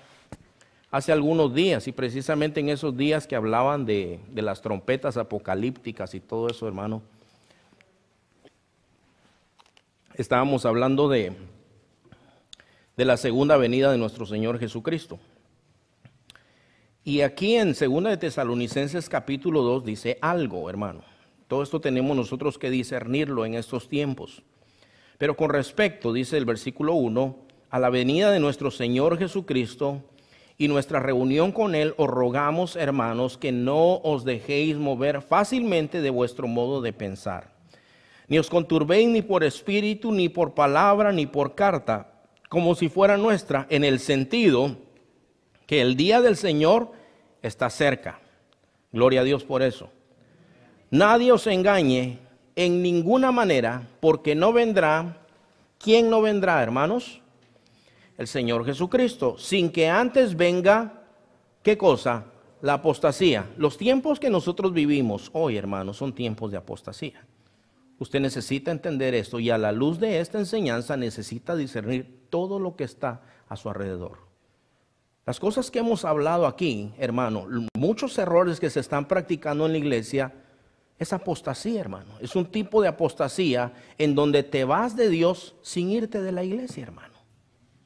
hace algunos días, y precisamente en esos días que hablaban de las trompetas apocalípticas y todo eso, hermano, estábamos hablando de la segunda venida de nuestro Señor Jesucristo. Y aquí en 2 de Tesalonicenses capítulo 2 dice algo, hermano. Todo esto tenemos nosotros que discernirlo en estos tiempos. Pero con respecto, dice el versículo 1, a la venida de nuestro Señor Jesucristo y nuestra reunión con Él, os rogamos, hermanos, que no os dejéis mover fácilmente de vuestro modo de pensar. Ni os conturbéis ni por espíritu, ni por palabra, ni por carta, como si fuera nuestra, en el sentido que el día del Señor está cerca. Gloria a Dios por eso. Nadie os engañe en ninguna manera, porque no vendrá. ¿Quién no vendrá, hermanos? El Señor Jesucristo, sin que antes venga, ¿qué cosa? La apostasía. Los tiempos que nosotros vivimos hoy, hermanos, son tiempos de apostasía. Usted necesita entender esto y a la luz de esta enseñanza necesita discernir todo lo que está a su alrededor. Las cosas que hemos hablado aquí, hermano, muchos errores que se están practicando en la iglesia, es apostasía, hermano. Es un tipo de apostasía en donde te vas de Dios sin irte de la iglesia, hermano.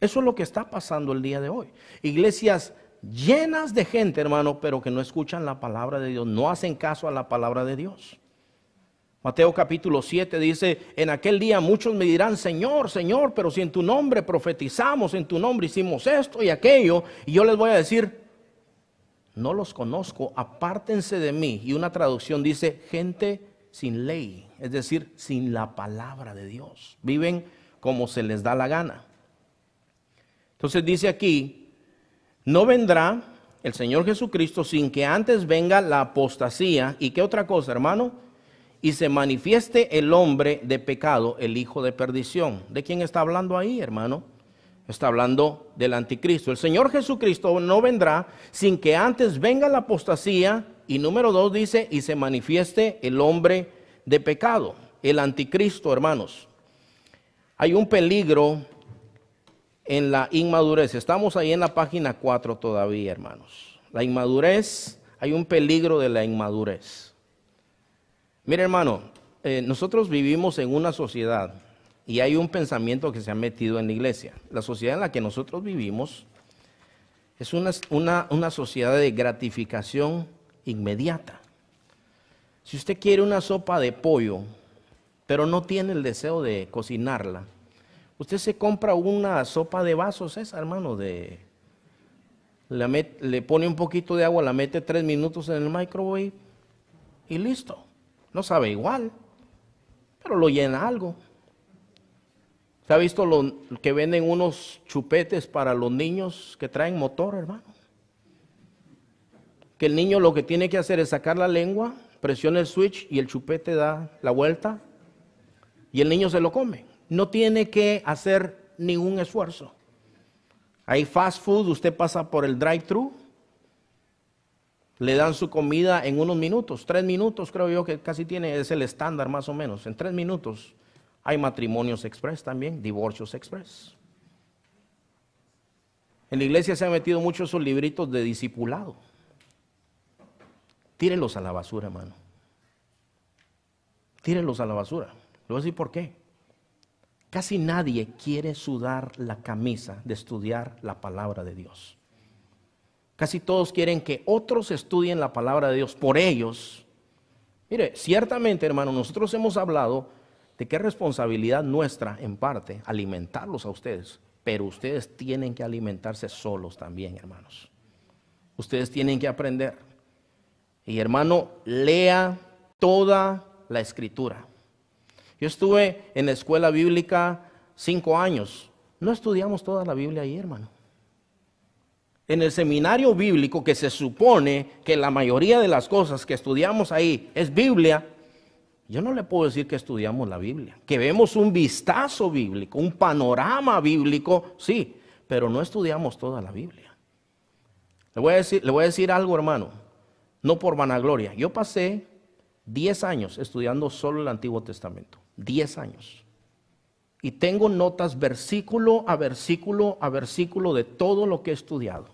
Eso es lo que está pasando el día de hoy. Iglesias llenas de gente, hermano, pero que no escuchan la palabra de Dios, no hacen caso a la palabra de Dios. Mateo capítulo 7 dice, en aquel día muchos me dirán, Señor, Señor, pero si en tu nombre profetizamos, en tu nombre hicimos esto y aquello, y yo les voy a decir, no los conozco, apártense de mí. Y una traducción dice, gente sin ley, es decir, sin la palabra de Dios. Viven como se les da la gana. Entonces dice aquí, no vendrá el Señor Jesucristo sin que antes venga la apostasía. ¿Y qué otra cosa, hermano? Y se manifieste el hombre de pecado, el hijo de perdición. ¿De quién está hablando ahí, hermano? Está hablando del anticristo. El Señor Jesucristo no vendrá sin que antes venga la apostasía. Y número 2 dice, y se manifieste el hombre de pecado, el anticristo, hermanos. Hay un peligro en la inmadurez. Estamos ahí en la página 4 todavía, hermanos. La inmadurez, hay un peligro de la inmadurez. Mire, hermano, nosotros vivimos en una sociedad y hay un pensamiento que se ha metido en la iglesia. La sociedad en la que nosotros vivimos es una sociedad de gratificación inmediata. Si usted quiere una sopa de pollo, pero no tiene el deseo de cocinarla, usted se compra una sopa de vasos esa, hermano, le pone un poquito de agua, la mete 3 minutos en el microwave y listo. No sabe igual, pero lo llena algo. ¿Se ha visto que venden unos chupetes para los niños que traen motor, hermano? Que el niño lo que tiene que hacer es sacar la lengua, presiona el switch y el chupete da la vuelta y el niño se lo come. No tiene que hacer ningún esfuerzo. Hay fast food, usted pasa por el drive-thru, le dan su comida en unos minutos, 3 minutos creo yo que casi es el estándar más o menos, en 3 minutos. Hay matrimonios express también, divorcios express. En la iglesia se han metido muchos esos libritos de discipulado. Tírenlos a la basura, hermano. Tírenlos a la basura. Le voy a decir por qué. Casi nadie quiere sudar la camisa de estudiar la palabra de Dios. Casi todos quieren que otros estudien la palabra de Dios por ellos. Mire, ciertamente, hermano, nosotros hemos hablado de que es responsabilidad nuestra, en parte, alimentarlos a ustedes. Pero ustedes tienen que alimentarse solos también, hermanos. Ustedes tienen que aprender. Y, hermano, lea toda la Escritura. Yo estuve en la escuela bíblica 5 años. No estudiamos toda la Biblia ahí, hermano. En el seminario bíblico, que se supone que la mayoría de las cosas que estudiamos ahí es Biblia, yo no le puedo decir que estudiamos la Biblia, que vemos un vistazo bíblico, un panorama bíblico, sí, pero no estudiamos toda la Biblia. Le voy a decir algo, hermano, no por vanagloria. Yo pasé 10 años estudiando solo el Antiguo Testamento, 10 años. Y tengo notas versículo a versículo a versículo de todo lo que he estudiado.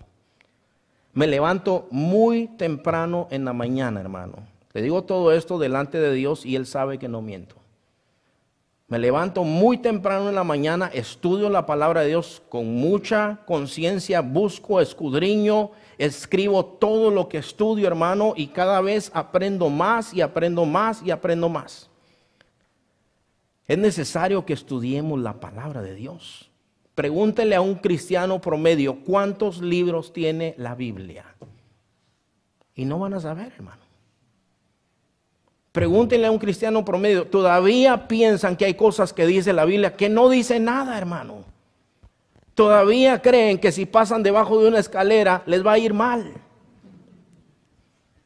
Me levanto muy temprano en la mañana, hermano. Le digo todo esto delante de Dios y Él sabe que no miento. Me levanto muy temprano en la mañana, estudio la palabra de Dios con mucha conciencia, busco, escudriño, escribo todo lo que estudio, hermano, y cada vez aprendo más y aprendo más y aprendo más. Es necesario que estudiemos la palabra de Dios. Pregúntele a un cristiano promedio cuántos libros tiene la Biblia. Y no van a saber, hermano. Pregúntenle a un cristiano promedio, todavía piensan que hay cosas que dice la Biblia que no dice nada, hermano. Todavía creen que si pasan debajo de una escalera les va a ir mal.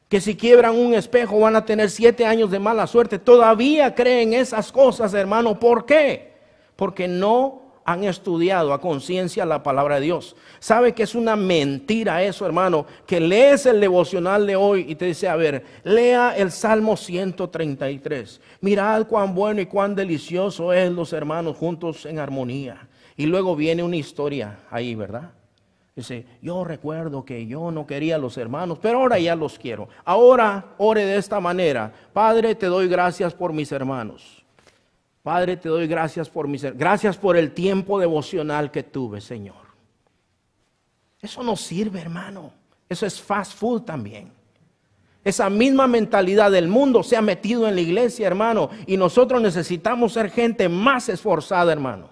Que si quiebran un espejo van a tener 7 años de mala suerte. Todavía creen esas cosas, hermano. ¿Por qué? Porque no han estudiado a conciencia la palabra de Dios. ¿Sabe que es una mentira eso, hermano? Que lees el devocional de hoy y te dice, a ver, lea el Salmo 133. Mirad cuán bueno y cuán delicioso es los hermanos juntos en armonía. Y luego viene una historia ahí, ¿verdad? Dice, yo recuerdo que yo no quería a los hermanos, pero ahora ya los quiero. Ahora ore de esta manera. Padre, te doy gracias por mis hermanos. Padre, te doy gracias por el tiempo devocional que tuve, Señor. Eso no sirve, hermano. Eso es fast food también. Esa misma mentalidad del mundo se ha metido en la iglesia, hermano, y nosotros necesitamos ser gente más esforzada, hermano.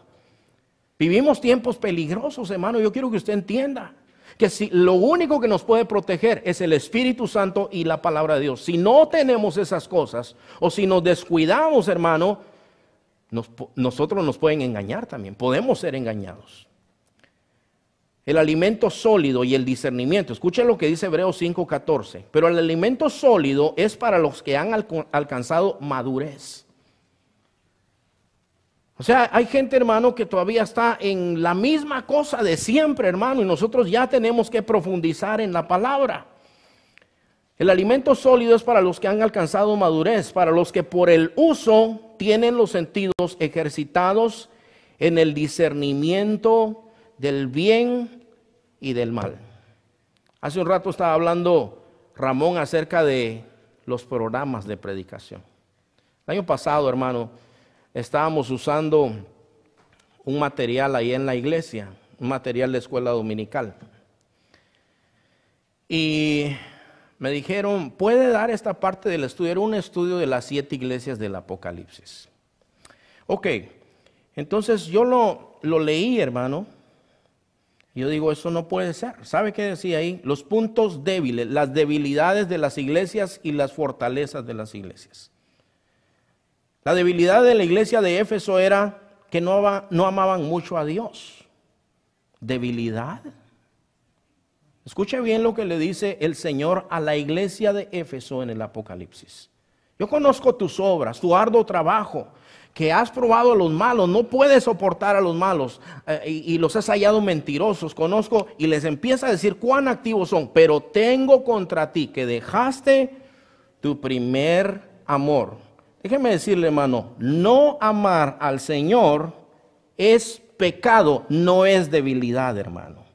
Vivimos tiempos peligrosos, hermano. Yo quiero que usted entienda que si lo único que nos puede proteger es el Espíritu Santo y la palabra de Dios. Si no tenemos esas cosas, o si nos descuidamos, hermano, nosotros nos pueden engañar también. Podemos ser engañados. El alimento sólido y el discernimiento. Escuchen lo que dice Hebreos 5:14. Pero el alimento sólido es para los que han alcanzado madurez. O sea, hay gente, hermano, que todavía está en la misma cosa de siempre, hermano, y nosotros ya tenemos que profundizar en la palabra. El alimento sólido es para los que han alcanzado madurez, para los que por el uso tienen los sentidos ejercitados en el discernimiento del bien y del mal. Hace un rato estaba hablando Ramón acerca de los programas de predicación. El año pasado, hermano, estábamos usando un material ahí en la iglesia, un material de escuela dominical. Y me dijeron, ¿puede dar esta parte del estudio? Era un estudio de las 7 iglesias del Apocalipsis. Ok, entonces yo lo leí, hermano. Yo digo, eso no puede ser. ¿Sabe qué decía ahí? Los puntos débiles, las debilidades de las iglesias y las fortalezas de las iglesias. La debilidad de la iglesia de Éfeso era que no amaban mucho a Dios. ¿Debilidad? Escuche bien lo que le dice el Señor a la iglesia de Éfeso en el Apocalipsis. Yo conozco tus obras, tu arduo trabajo, que has probado a los malos, no puedes soportar a los malos y los has hallado mentirosos. Conozco y les empieza a decir cuán activos son, pero tengo contra ti que dejaste tu primer amor. Déjeme decirle, hermano, no amar al Señor es pecado, no es debilidad, hermano.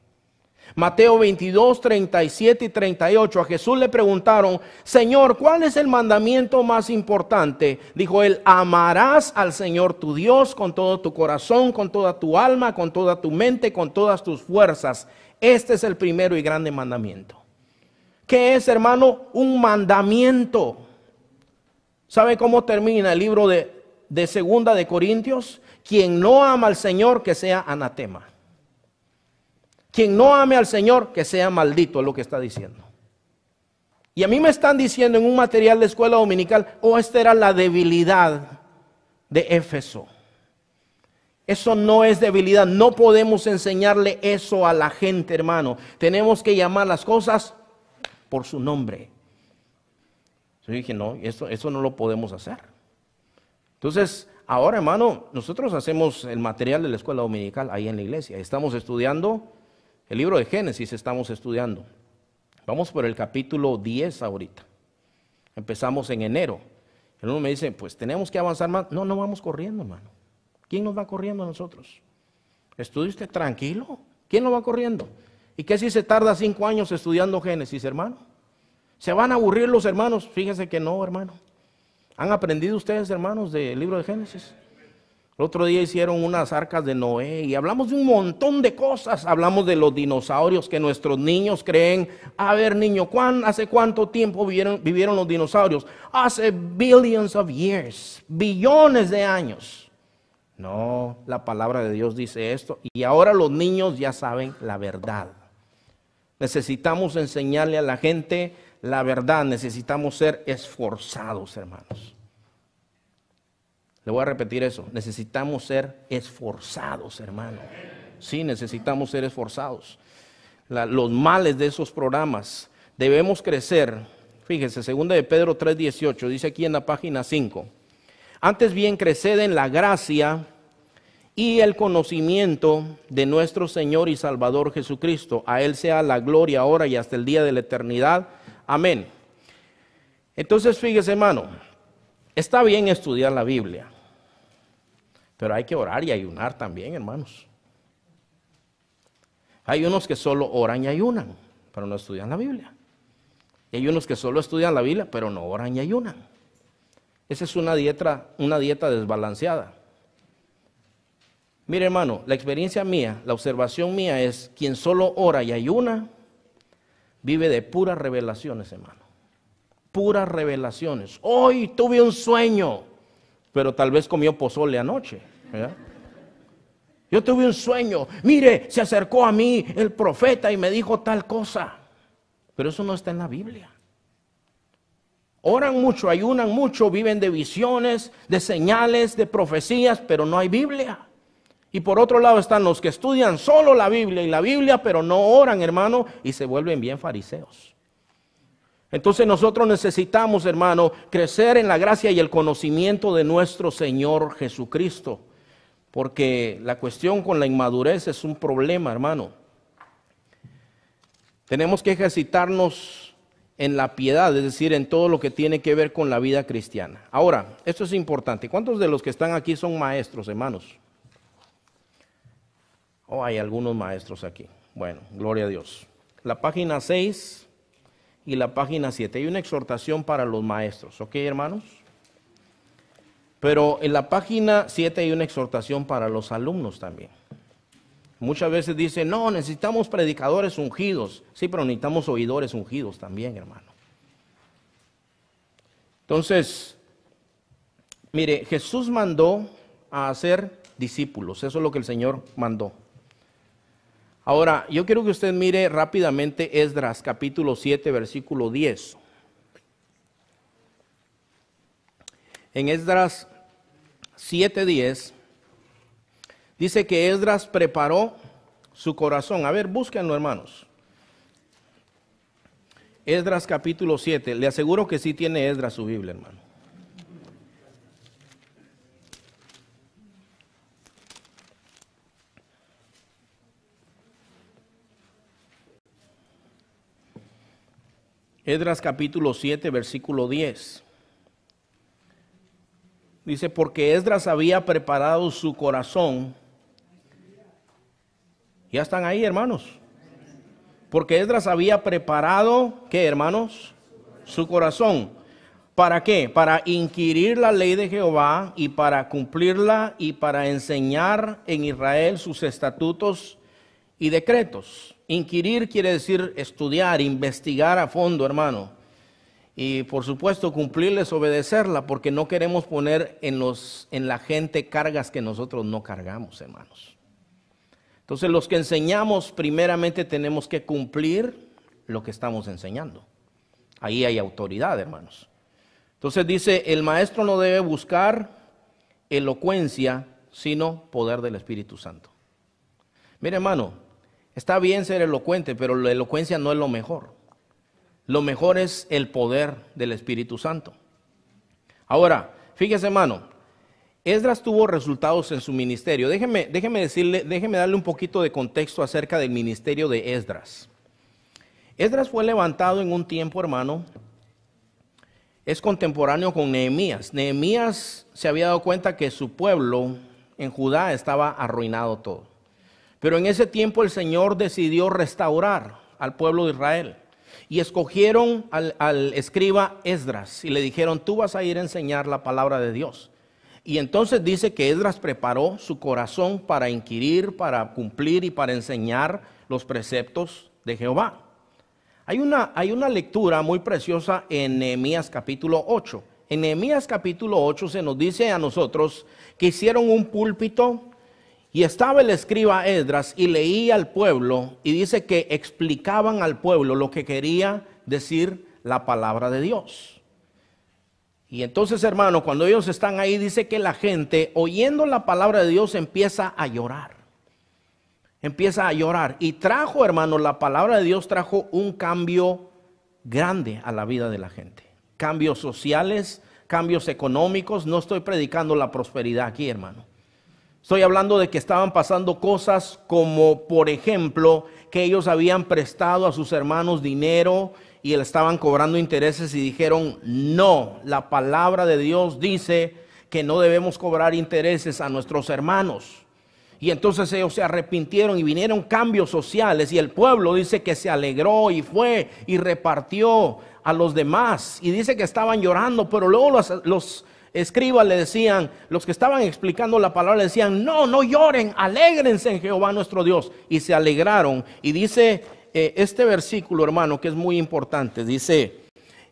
Mateo 22, 37 y 38, a Jesús le preguntaron, Señor, ¿cuál es el mandamiento más importante? Dijo él, amarás al Señor tu Dios con todo tu corazón, con toda tu alma, con toda tu mente, con todas tus fuerzas. Este es el primero y grande mandamiento. ¿Qué es, hermano? Un mandamiento. ¿Sabe cómo termina el libro de Segunda de Corintios? Quien no ama al Señor, que sea anatema. Quien no ame al Señor, que sea maldito, es lo que está diciendo. Y a mí me están diciendo en un material de escuela dominical, esta era la debilidad de Éfeso. Eso no es debilidad, no podemos enseñarle eso a la gente, hermano. Tenemos que llamar las cosas por su nombre. Yo dije, no, eso no lo podemos hacer. Entonces, ahora, hermano, nosotros hacemos el material de la escuela dominical ahí en la iglesia. Estamos estudiando el libro de Génesis, estamos estudiando. Vamos por el capítulo 10 ahorita. Empezamos en enero. El uno me dice, pues tenemos que avanzar más. No vamos corriendo, hermano. ¿Quién nos va corriendo a nosotros? Estudie usted tranquilo. ¿Quién nos va corriendo? ¿Y qué si se tarda 5 años estudiando Génesis, hermano? ¿Se van a aburrir los hermanos? Fíjense que no, hermano. ¿Han aprendido ustedes, hermanos, del libro de Génesis? El otro día hicieron unas arcas de Noé y hablamos de un montón de cosas. Hablamos de los dinosaurios que nuestros niños creen. A ver, niño, ¿hace cuánto tiempo vivieron los dinosaurios? Hace billions of years, billones de años. No, la palabra de Dios dice esto. Y ahora los niños ya saben la verdad. Necesitamos enseñarle a la gente la verdad. Necesitamos ser esforzados, hermanos. Le voy a repetir eso. Necesitamos ser esforzados, hermano. Sí, necesitamos ser esforzados. Los males de esos programas. Debemos crecer. Fíjese, 2 de Pedro 3:18, dice aquí en la página 5. Antes bien, creced en la gracia y el conocimiento de nuestro Señor y Salvador Jesucristo. A Él sea la gloria ahora y hasta el día de la eternidad. Amén. Entonces, fíjese, hermano, está bien estudiar la Biblia, pero hay que orar y ayunar también, hermanos. Hay unos que solo oran y ayunan, pero no estudian la Biblia. Y hay unos que solo estudian la Biblia, pero no oran y ayunan. Esa es una dieta desbalanceada. Mire, hermano, la experiencia mía, la observación mía es, quien solo ora y ayuna, vive de puras revelaciones, hermano. Puras revelaciones. Hoy tuve un sueño, pero tal vez comió pozole anoche, ¿verdad? Yo tuve un sueño, mire, se acercó a mí el profeta y me dijo tal cosa. Pero eso no está en la Biblia. Oran mucho, ayunan mucho, viven de visiones, de señales, de profecías, pero no hay Biblia. Y por otro lado están los que estudian solo la Biblia y la Biblia, pero no oran, hermano, y se vuelven bien fariseos. Entonces nosotros necesitamos, hermano, crecer en la gracia y el conocimiento de nuestro Señor Jesucristo. Porque la cuestión con la inmadurez es un problema, hermano. Tenemos que ejercitarnos en la piedad, es decir, en todo lo que tiene que ver con la vida cristiana. Ahora, esto es importante. ¿Cuántos de los que están aquí son maestros, hermanos? Oh, hay algunos maestros aquí. Bueno, gloria a Dios. La página 6 y la página 7. Hay una exhortación para los maestros, ¿ok, hermanos? Pero en la página 7 hay una exhortación para los alumnos también. Muchas veces dicen, no, necesitamos predicadores ungidos. Sí, pero necesitamos oidores ungidos también, hermano. Entonces, mire, Jesús mandó a hacer discípulos. Eso es lo que el Señor mandó. Ahora, yo quiero que usted mire rápidamente Esdras, capítulo 7, versículo 10. En Esdras 7:10 dice que Esdras preparó su corazón. A ver, búsquenlo, hermanos. Esdras capítulo 7. Le aseguro que sí tiene Esdras su Biblia, hermano. Esdras capítulo 7, versículo 10. Dice, porque Esdras había preparado su corazón. Ya están ahí, hermanos. Porque Esdras había preparado, ¿qué, hermanos? Su corazón. ¿Para qué? Para inquirir la ley de Jehová y para cumplirla y para enseñar en Israel sus estatutos y decretos. Inquirir quiere decir estudiar, investigar a fondo, hermano. Y por supuesto cumplirles, obedecerla, porque no queremos poner en la gente cargas que nosotros no cargamos, hermanos. Entonces los que enseñamos primeramente tenemos que cumplir lo que estamos enseñando. Ahí hay autoridad, hermanos. Entonces dice, el maestro no debe buscar elocuencia, sino poder del Espíritu Santo. Mire, hermano, está bien ser elocuente, pero la elocuencia no es lo mejor. Lo mejor es el poder del Espíritu Santo. Ahora, fíjese, hermano, Esdras tuvo resultados en su ministerio. Déjeme darle un poquito de contexto acerca del ministerio de Esdras. Esdras fue levantado en un tiempo, hermano, es contemporáneo con Nehemías. Nehemías se había dado cuenta que su pueblo en Judá estaba arruinado todo. Pero en ese tiempo el Señor decidió restaurar al pueblo de Israel. Y escogieron al escriba Esdras y le dijeron, tú vas a ir a enseñar la palabra de Dios. Y entonces dice que Esdras preparó su corazón para inquirir, para cumplir y para enseñar los preceptos de Jehová. Hay una lectura muy preciosa en Nehemías capítulo 8. En Nehemías capítulo 8 se nos dice a nosotros que hicieron un púlpito y estaba el escriba Esdras y leía al pueblo y dice que explicaban al pueblo lo que quería decir la palabra de Dios. Y entonces, hermano, cuando ellos están ahí, dice que la gente, oyendo la palabra de Dios, empieza a llorar. Empieza a llorar. Y trajo, hermano, la palabra de Dios trajo un cambio grande a la vida de la gente. Cambios sociales, cambios económicos. No estoy predicando la prosperidad aquí, hermano. Estoy hablando de que estaban pasando cosas como, por ejemplo, que ellos habían prestado a sus hermanos dinero y le estaban cobrando intereses y dijeron, no, la palabra de Dios dice que no debemos cobrar intereses a nuestros hermanos. Y entonces ellos se arrepintieron y vinieron cambios sociales y el pueblo dice que se alegró y fue y repartió a los demás. Y dice que estaban llorando, pero luego escribas le decían, los que estaban explicando la palabra le decían, no, no lloren, alégrense en Jehová nuestro Dios. Y se alegraron. Y dice este versículo, hermano, que es muy importante, dice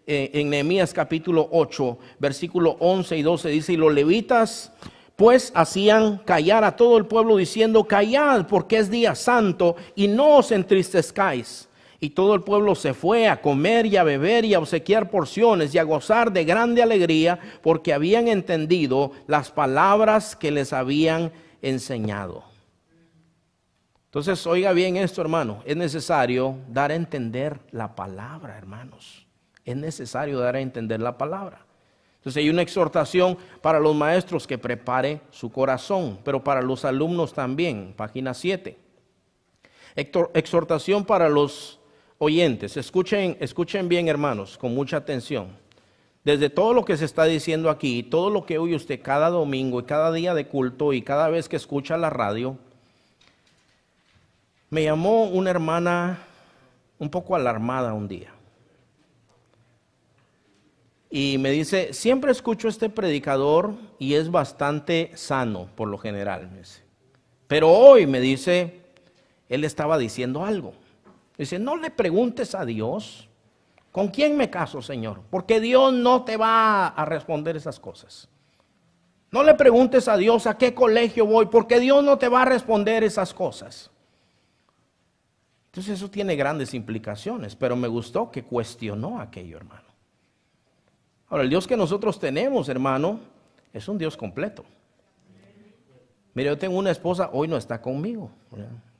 en Nehemías capítulo 8, versículo 11 y 12, dice, y los levitas pues hacían callar a todo el pueblo diciendo, callad porque es día santo y no os entristezcáis. Y todo el pueblo se fue a comer y a beber y a obsequiar porciones y a gozar de grande alegría porque habían entendido las palabras que les habían enseñado. Entonces, oiga bien esto, hermano, es necesario dar a entender la palabra, hermanos. Es necesario dar a entender la palabra. Entonces hay una exhortación para los maestros que prepare su corazón, pero para los alumnos también, página 7. Exhortación para los oyentes. Escuchen bien, hermanos, con mucha atención. Desde todo lo que se está diciendo aquí, todo lo que oye usted cada domingo y cada día de culto y cada vez que escucha la radio, me llamó una hermana un poco alarmada un día. Y me dice, siempre escucho a este predicador y es bastante sano por lo general. Me dice. Pero hoy me dice, él estaba diciendo algo. Dice, no le preguntes a Dios, ¿con quién me caso, Señor? Porque Dios no te va a responder esas cosas. No le preguntes a Dios a qué colegio voy, porque Dios no te va a responder esas cosas. Entonces eso tiene grandes implicaciones, pero me gustó que cuestionó aquello, hermano. Ahora, el Dios que nosotros tenemos, hermano, es un Dios completo. Mire, yo tengo una esposa, hoy no está conmigo.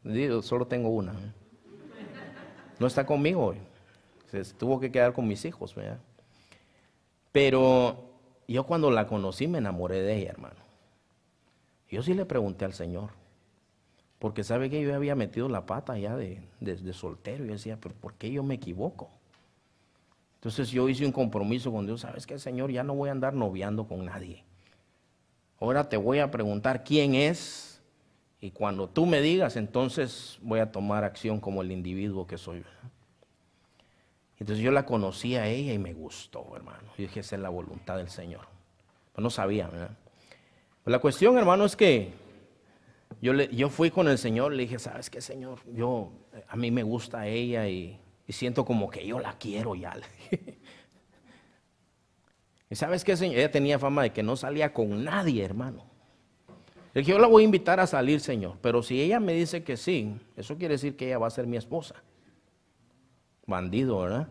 Yo solo tengo una. No está conmigo hoy. Se tuvo que quedar con mis hijos. ¿Verdad? Pero yo cuando la conocí me enamoré de ella, hermano. Yo sí le pregunté al Señor. Porque sabe que yo había metido la pata ya de soltero. Y yo decía, pero ¿por qué yo me equivoco? Entonces yo hice un compromiso con Dios. ¿Sabes qué, Señor? Ya no voy a andar noviando con nadie. Ahora te voy a preguntar quién es. Y cuando tú me digas, entonces voy a tomar acción como el individuo que soy. Entonces yo la conocí a ella y me gustó, hermano. Yo dije, esa es la voluntad del Señor. Pero no sabía, ¿verdad? Pues la cuestión, hermano, es que yo fui con el Señor. Le dije, ¿sabes qué, Señor? A mí me gusta ella y siento como que yo la quiero ya. ¿Y sabes qué, Señor? Ella tenía fama de que no salía con nadie, hermano. Le dije, yo la voy a invitar a salir, Señor. Pero si ella me dice que sí, eso quiere decir que ella va a ser mi esposa. Bandido, ¿verdad?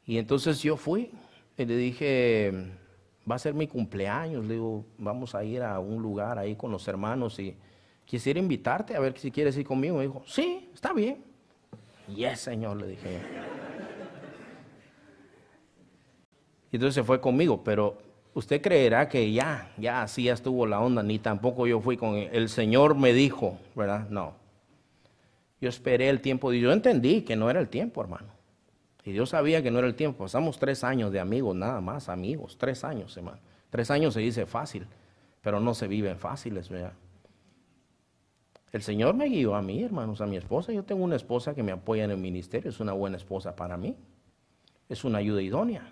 Y entonces yo fui y le dije, va a ser mi cumpleaños. Le digo, vamos a ir a un lugar ahí con los hermanos y quisiera invitarte a ver si quieres ir conmigo. Me dijo, sí, está bien. Yes, Señor, le dije. Y entonces se fue conmigo, pero usted creerá que ya así ya estuvo la onda, ni tampoco yo fui con él. El Señor me dijo, ¿verdad? No. Yo esperé el tiempo y yo entendí que no era el tiempo, hermano. Y Dios sabía que no era el tiempo. Pasamos 3 años de amigos, nada más, amigos. 3 años, hermano. 3 años se dice fácil, pero no se viven fáciles, ¿verdad? El Señor me guió a mí, hermanos, a mi esposa. Yo tengo una esposa que me apoya en el ministerio. Es una buena esposa para mí. Es una ayuda idónea.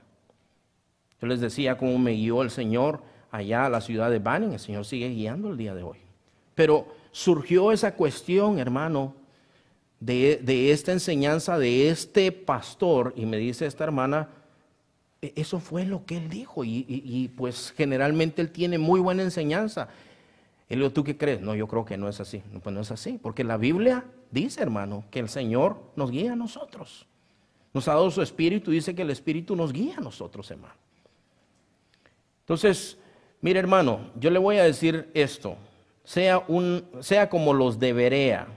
Yo les decía cómo me guió el Señor allá a la ciudad de Banning. El Señor sigue guiando el día de hoy. Pero surgió esa cuestión, hermano, de esta enseñanza de este pastor. Y me dice esta hermana, eso fue lo que él dijo. Y pues generalmente él tiene muy buena enseñanza. Y le digo, ¿tú qué crees? No, yo creo que no es así. No, pues no es así. Porque la Biblia dice, hermano, que el Señor nos guía a nosotros. Nos ha dado su Espíritu. Dice que el Espíritu nos guía a nosotros, hermano. Entonces, mire, hermano, yo le voy a decir esto. Sea como los de Berea.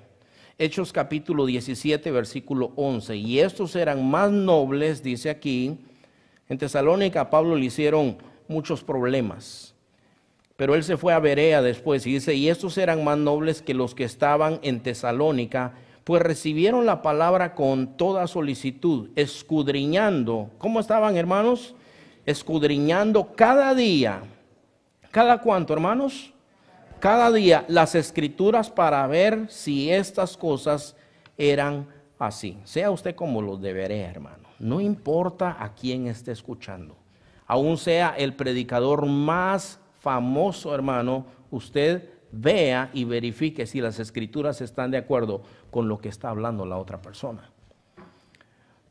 Hechos capítulo 17, versículo 11. Y estos eran más nobles, dice aquí. En Tesalónica a Pablo le hicieron muchos problemas. Pero él se fue a Berea después y dice, y estos eran más nobles que los que estaban en Tesalónica, pues recibieron la palabra con toda solicitud, escudriñando. ¿Cómo estaban, hermanos? Escudriñando cada día. ¿Cada cuánto, hermanos? Cada día las Escrituras para ver si estas cosas eran así. Sea usted como los de Berea, hermano. No importa a quién esté escuchando. aún sea el predicador más famoso, hermano, usted vea y verifique si las escrituras están de acuerdo con lo que está hablando la otra persona.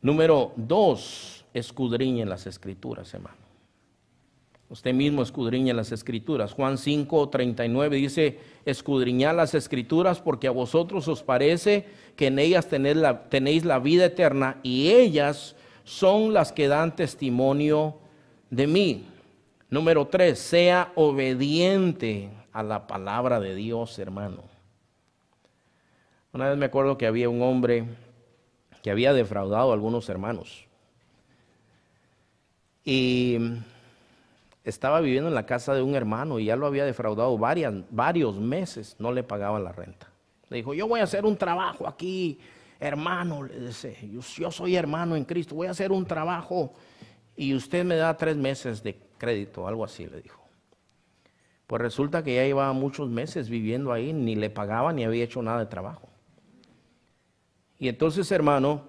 Número 2, escudriñen las escrituras, hermano. Usted mismo escudriñe las escrituras. Juan 5:39 dice, escudriñad las escrituras porque a vosotros os parece que en ellas tenéis la vida eterna y ellas son las que dan testimonio de mí. Número 3, sea obediente a la palabra de Dios, hermano. Una vez me acuerdo que había un hombre que había defraudado a algunos hermanos. Y estaba viviendo en la casa de un hermano y ya lo había defraudado varios meses, no le pagaban la renta. Le dijo, yo voy a hacer un trabajo aquí, hermano, le dice, yo soy hermano en Cristo, voy a hacer un trabajo y usted me da 3 meses de crédito, algo así le dijo. Pues resulta que ya llevaba muchos meses viviendo ahí, ni le pagaban ni había hecho nada de trabajo. Y entonces, hermano,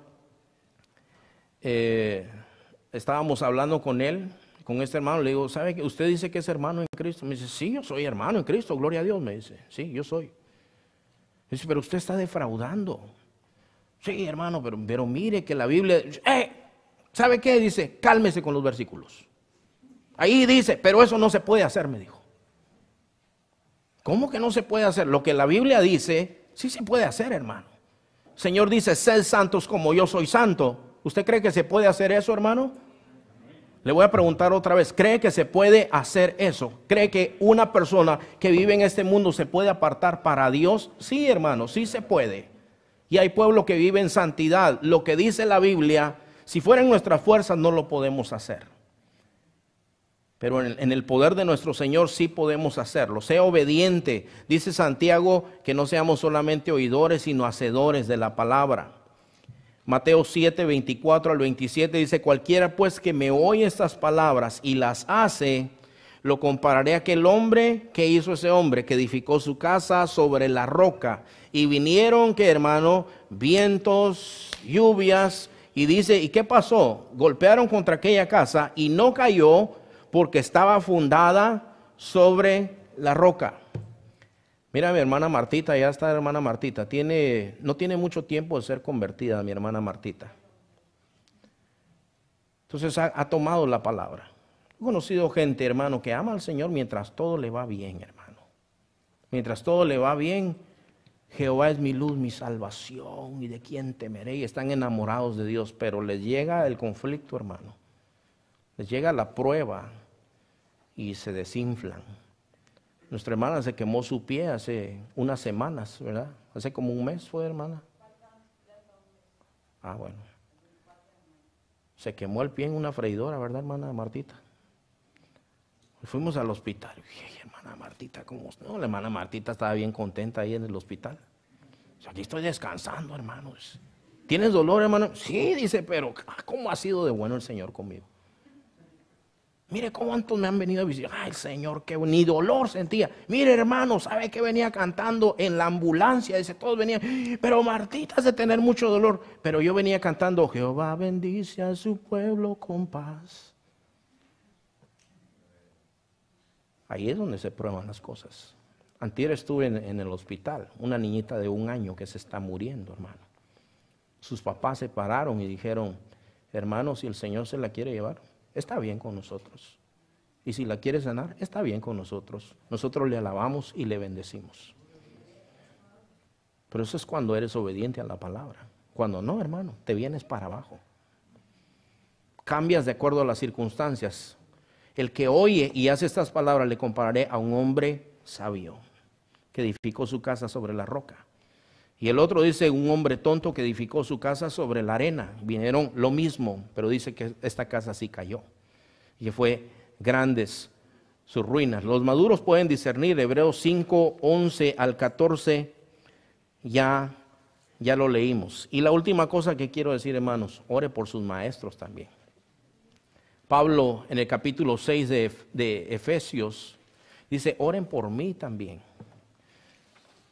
estábamos hablando con él, con este hermano, le digo, ¿sabe que usted dice que es hermano en Cristo? Me dice, sí, yo soy hermano en Cristo, gloria a Dios, me dice, sí, yo soy. Dice, pero usted está defraudando. Sí, hermano, pero mire que la Biblia, ¿sabe qué? Dice, cálmese con los versículos. Ahí dice, pero eso no se puede hacer, me dijo. ¿Cómo que no se puede hacer? Lo que la Biblia dice, sí se puede hacer, hermano. El Señor dice, sed santos como yo soy santo. ¿Usted cree que se puede hacer eso, hermano? Le voy a preguntar otra vez, ¿cree que se puede hacer eso? ¿Cree que una persona que vive en este mundo se puede apartar para Dios? Sí, hermano, sí se puede. Y hay pueblo que vive en santidad. Lo que dice la Biblia, si fueran nuestras fuerzas no lo podemos hacer. Pero en el poder de nuestro Señor sí podemos hacerlo. Sea obediente. Dice Santiago que no seamos solamente oidores, sino hacedores de la palabra. Mateo 7, 24 al 27 dice, cualquiera pues que me oye estas palabras y las hace, lo compararé a aquel hombre que hizo ese hombre, que edificó su casa sobre la roca. Y vinieron, ¿qué, hermano? Vientos, lluvias, y dice, ¿y qué pasó? Golpearon contra aquella casa y no cayó porque estaba fundada sobre la roca. Mira, mi hermana Martita, ya está la hermana Martita, no tiene mucho tiempo de ser convertida, mi hermana Martita. Entonces ha tomado la palabra. He conocido gente, hermano, que ama al Señor mientras todo le va bien, hermano. Mientras todo le va bien, Jehová es mi luz, mi salvación, y de quién temeré. Y están enamorados de Dios, pero les llega el conflicto, hermano. Les llega la prueba y se desinflan. Nuestra hermana se quemó su pie hace unas semanas, ¿verdad? Hace como un mes fue, hermana. Ah, bueno. Se quemó el pie en una freidora, ¿verdad, hermana Martita? Fuimos al hospital. Dije, hermana Martita, ¿cómo? No, la hermana Martita estaba bien contenta ahí en el hospital. Aquí estoy descansando, hermanos. ¿Tienes dolor, hermano? Sí, dice, pero ¿cómo ha sido de bueno el Señor conmigo? Mire cuántos me han venido a visitar. Ay, Señor, que ni dolor sentía. Mire, hermano, ¿sabe que venía cantando en la ambulancia? Dice, todos venían. Pero Martita hace tener mucho dolor. Pero yo venía cantando, Jehová bendice a su pueblo con paz. Ahí es donde se prueban las cosas. Antier estuve en el hospital, una niñita de 1 año que se está muriendo, hermano. Sus papás se pararon y dijeron, hermano, si el Señor se la quiere llevar, está bien con nosotros. Y si la quiere sanar, está bien con nosotros. Nosotros le alabamos y le bendecimos. Pero eso es cuando eres obediente a la palabra. Cuando no, hermano, te vienes para abajo. Cambias de acuerdo a las circunstancias. El que oye y hace estas palabras le compararé a un hombre sabio que edificó su casa sobre la roca. Y el otro dice, un hombre tonto que edificó su casa sobre la arena. Vinieron lo mismo, pero dice que esta casa sí cayó. Y que fue grandes sus ruinas. Los maduros pueden discernir, Hebreos 5, 11 al 14, ya lo leímos. Y la última cosa que quiero decir, hermanos, ore por sus maestros también. Pablo en el capítulo 6 de Efesios dice, oren por mí también.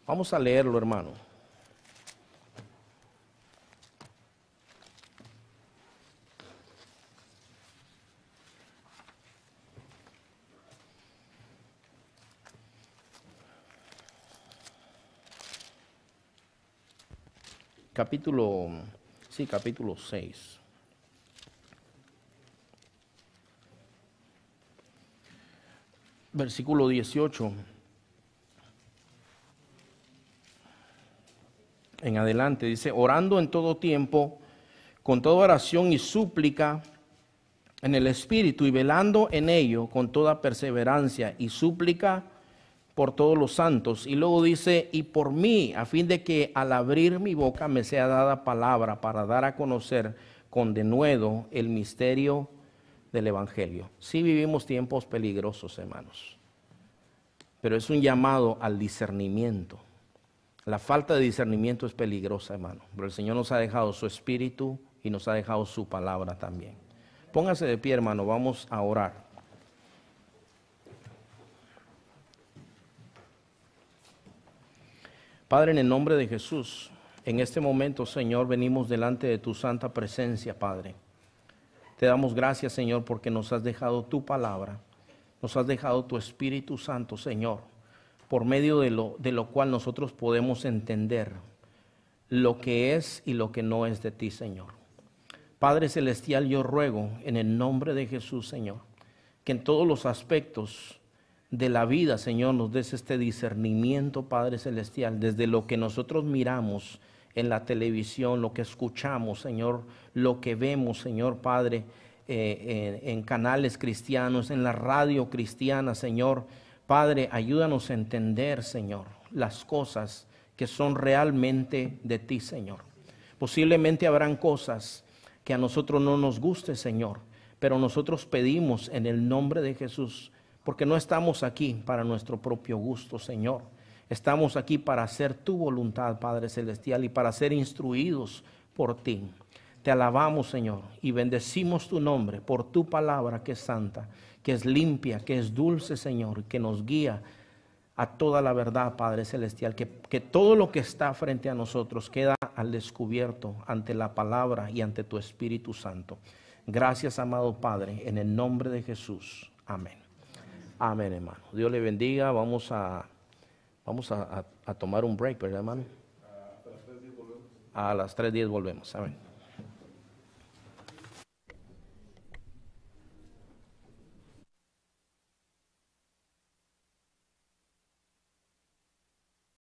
Vamos a leerlo, hermano. capítulo 6. Versículo 18. En adelante dice, orando en todo tiempo, con toda oración y súplica en el Espíritu, y velando en ello con toda perseverancia y súplica por todos los santos. Y luego dice, y por mí, a fin de que al abrir mi boca me sea dada palabra para dar a conocer con denuedo el misterio del Evangelio. Sí vivimos tiempos peligrosos, hermanos, pero es un llamado al discernimiento. La falta de discernimiento es peligrosa, hermano, pero el Señor nos ha dejado su Espíritu y nos ha dejado su palabra también. Póngase de pie, hermano, vamos a orar. Padre, en el nombre de Jesús, en este momento, Señor, venimos delante de tu santa presencia, Padre. Te damos gracias, Señor, porque nos has dejado tu palabra, nos has dejado tu Espíritu Santo, Señor, por medio de lo cual nosotros podemos entender lo que es y lo que no es de ti, Señor. Padre Celestial, yo ruego en el nombre de Jesús, Señor, que en todos los aspectos de la vida, Señor, nos des este discernimiento, Padre Celestial, desde lo que nosotros miramos en la televisión, lo que escuchamos, Señor, lo que vemos, Señor, Padre, en canales cristianos, en la radio cristiana, Señor. Padre, ayúdanos a entender, Señor, las cosas que son realmente de ti, Señor. Posiblemente habrán cosas que a nosotros no nos guste, Señor, pero nosotros pedimos en el nombre de Jesús, porque no estamos aquí para nuestro propio gusto, Señor. Estamos aquí para hacer tu voluntad, Padre Celestial, y para ser instruidos por ti. Te alabamos, Señor, y bendecimos tu nombre por tu palabra que es santa, que es limpia, que es dulce, Señor, que nos guía a toda la verdad, Padre Celestial, que todo lo que está frente a nosotros queda al descubierto ante la palabra y ante tu Espíritu Santo. Gracias, amado Padre, en el nombre de Jesús. Amén. Amén, hermano. Dios le bendiga. Vamos a tomar un break, ¿verdad, hermano? A las 3:10 volvemos. Amén.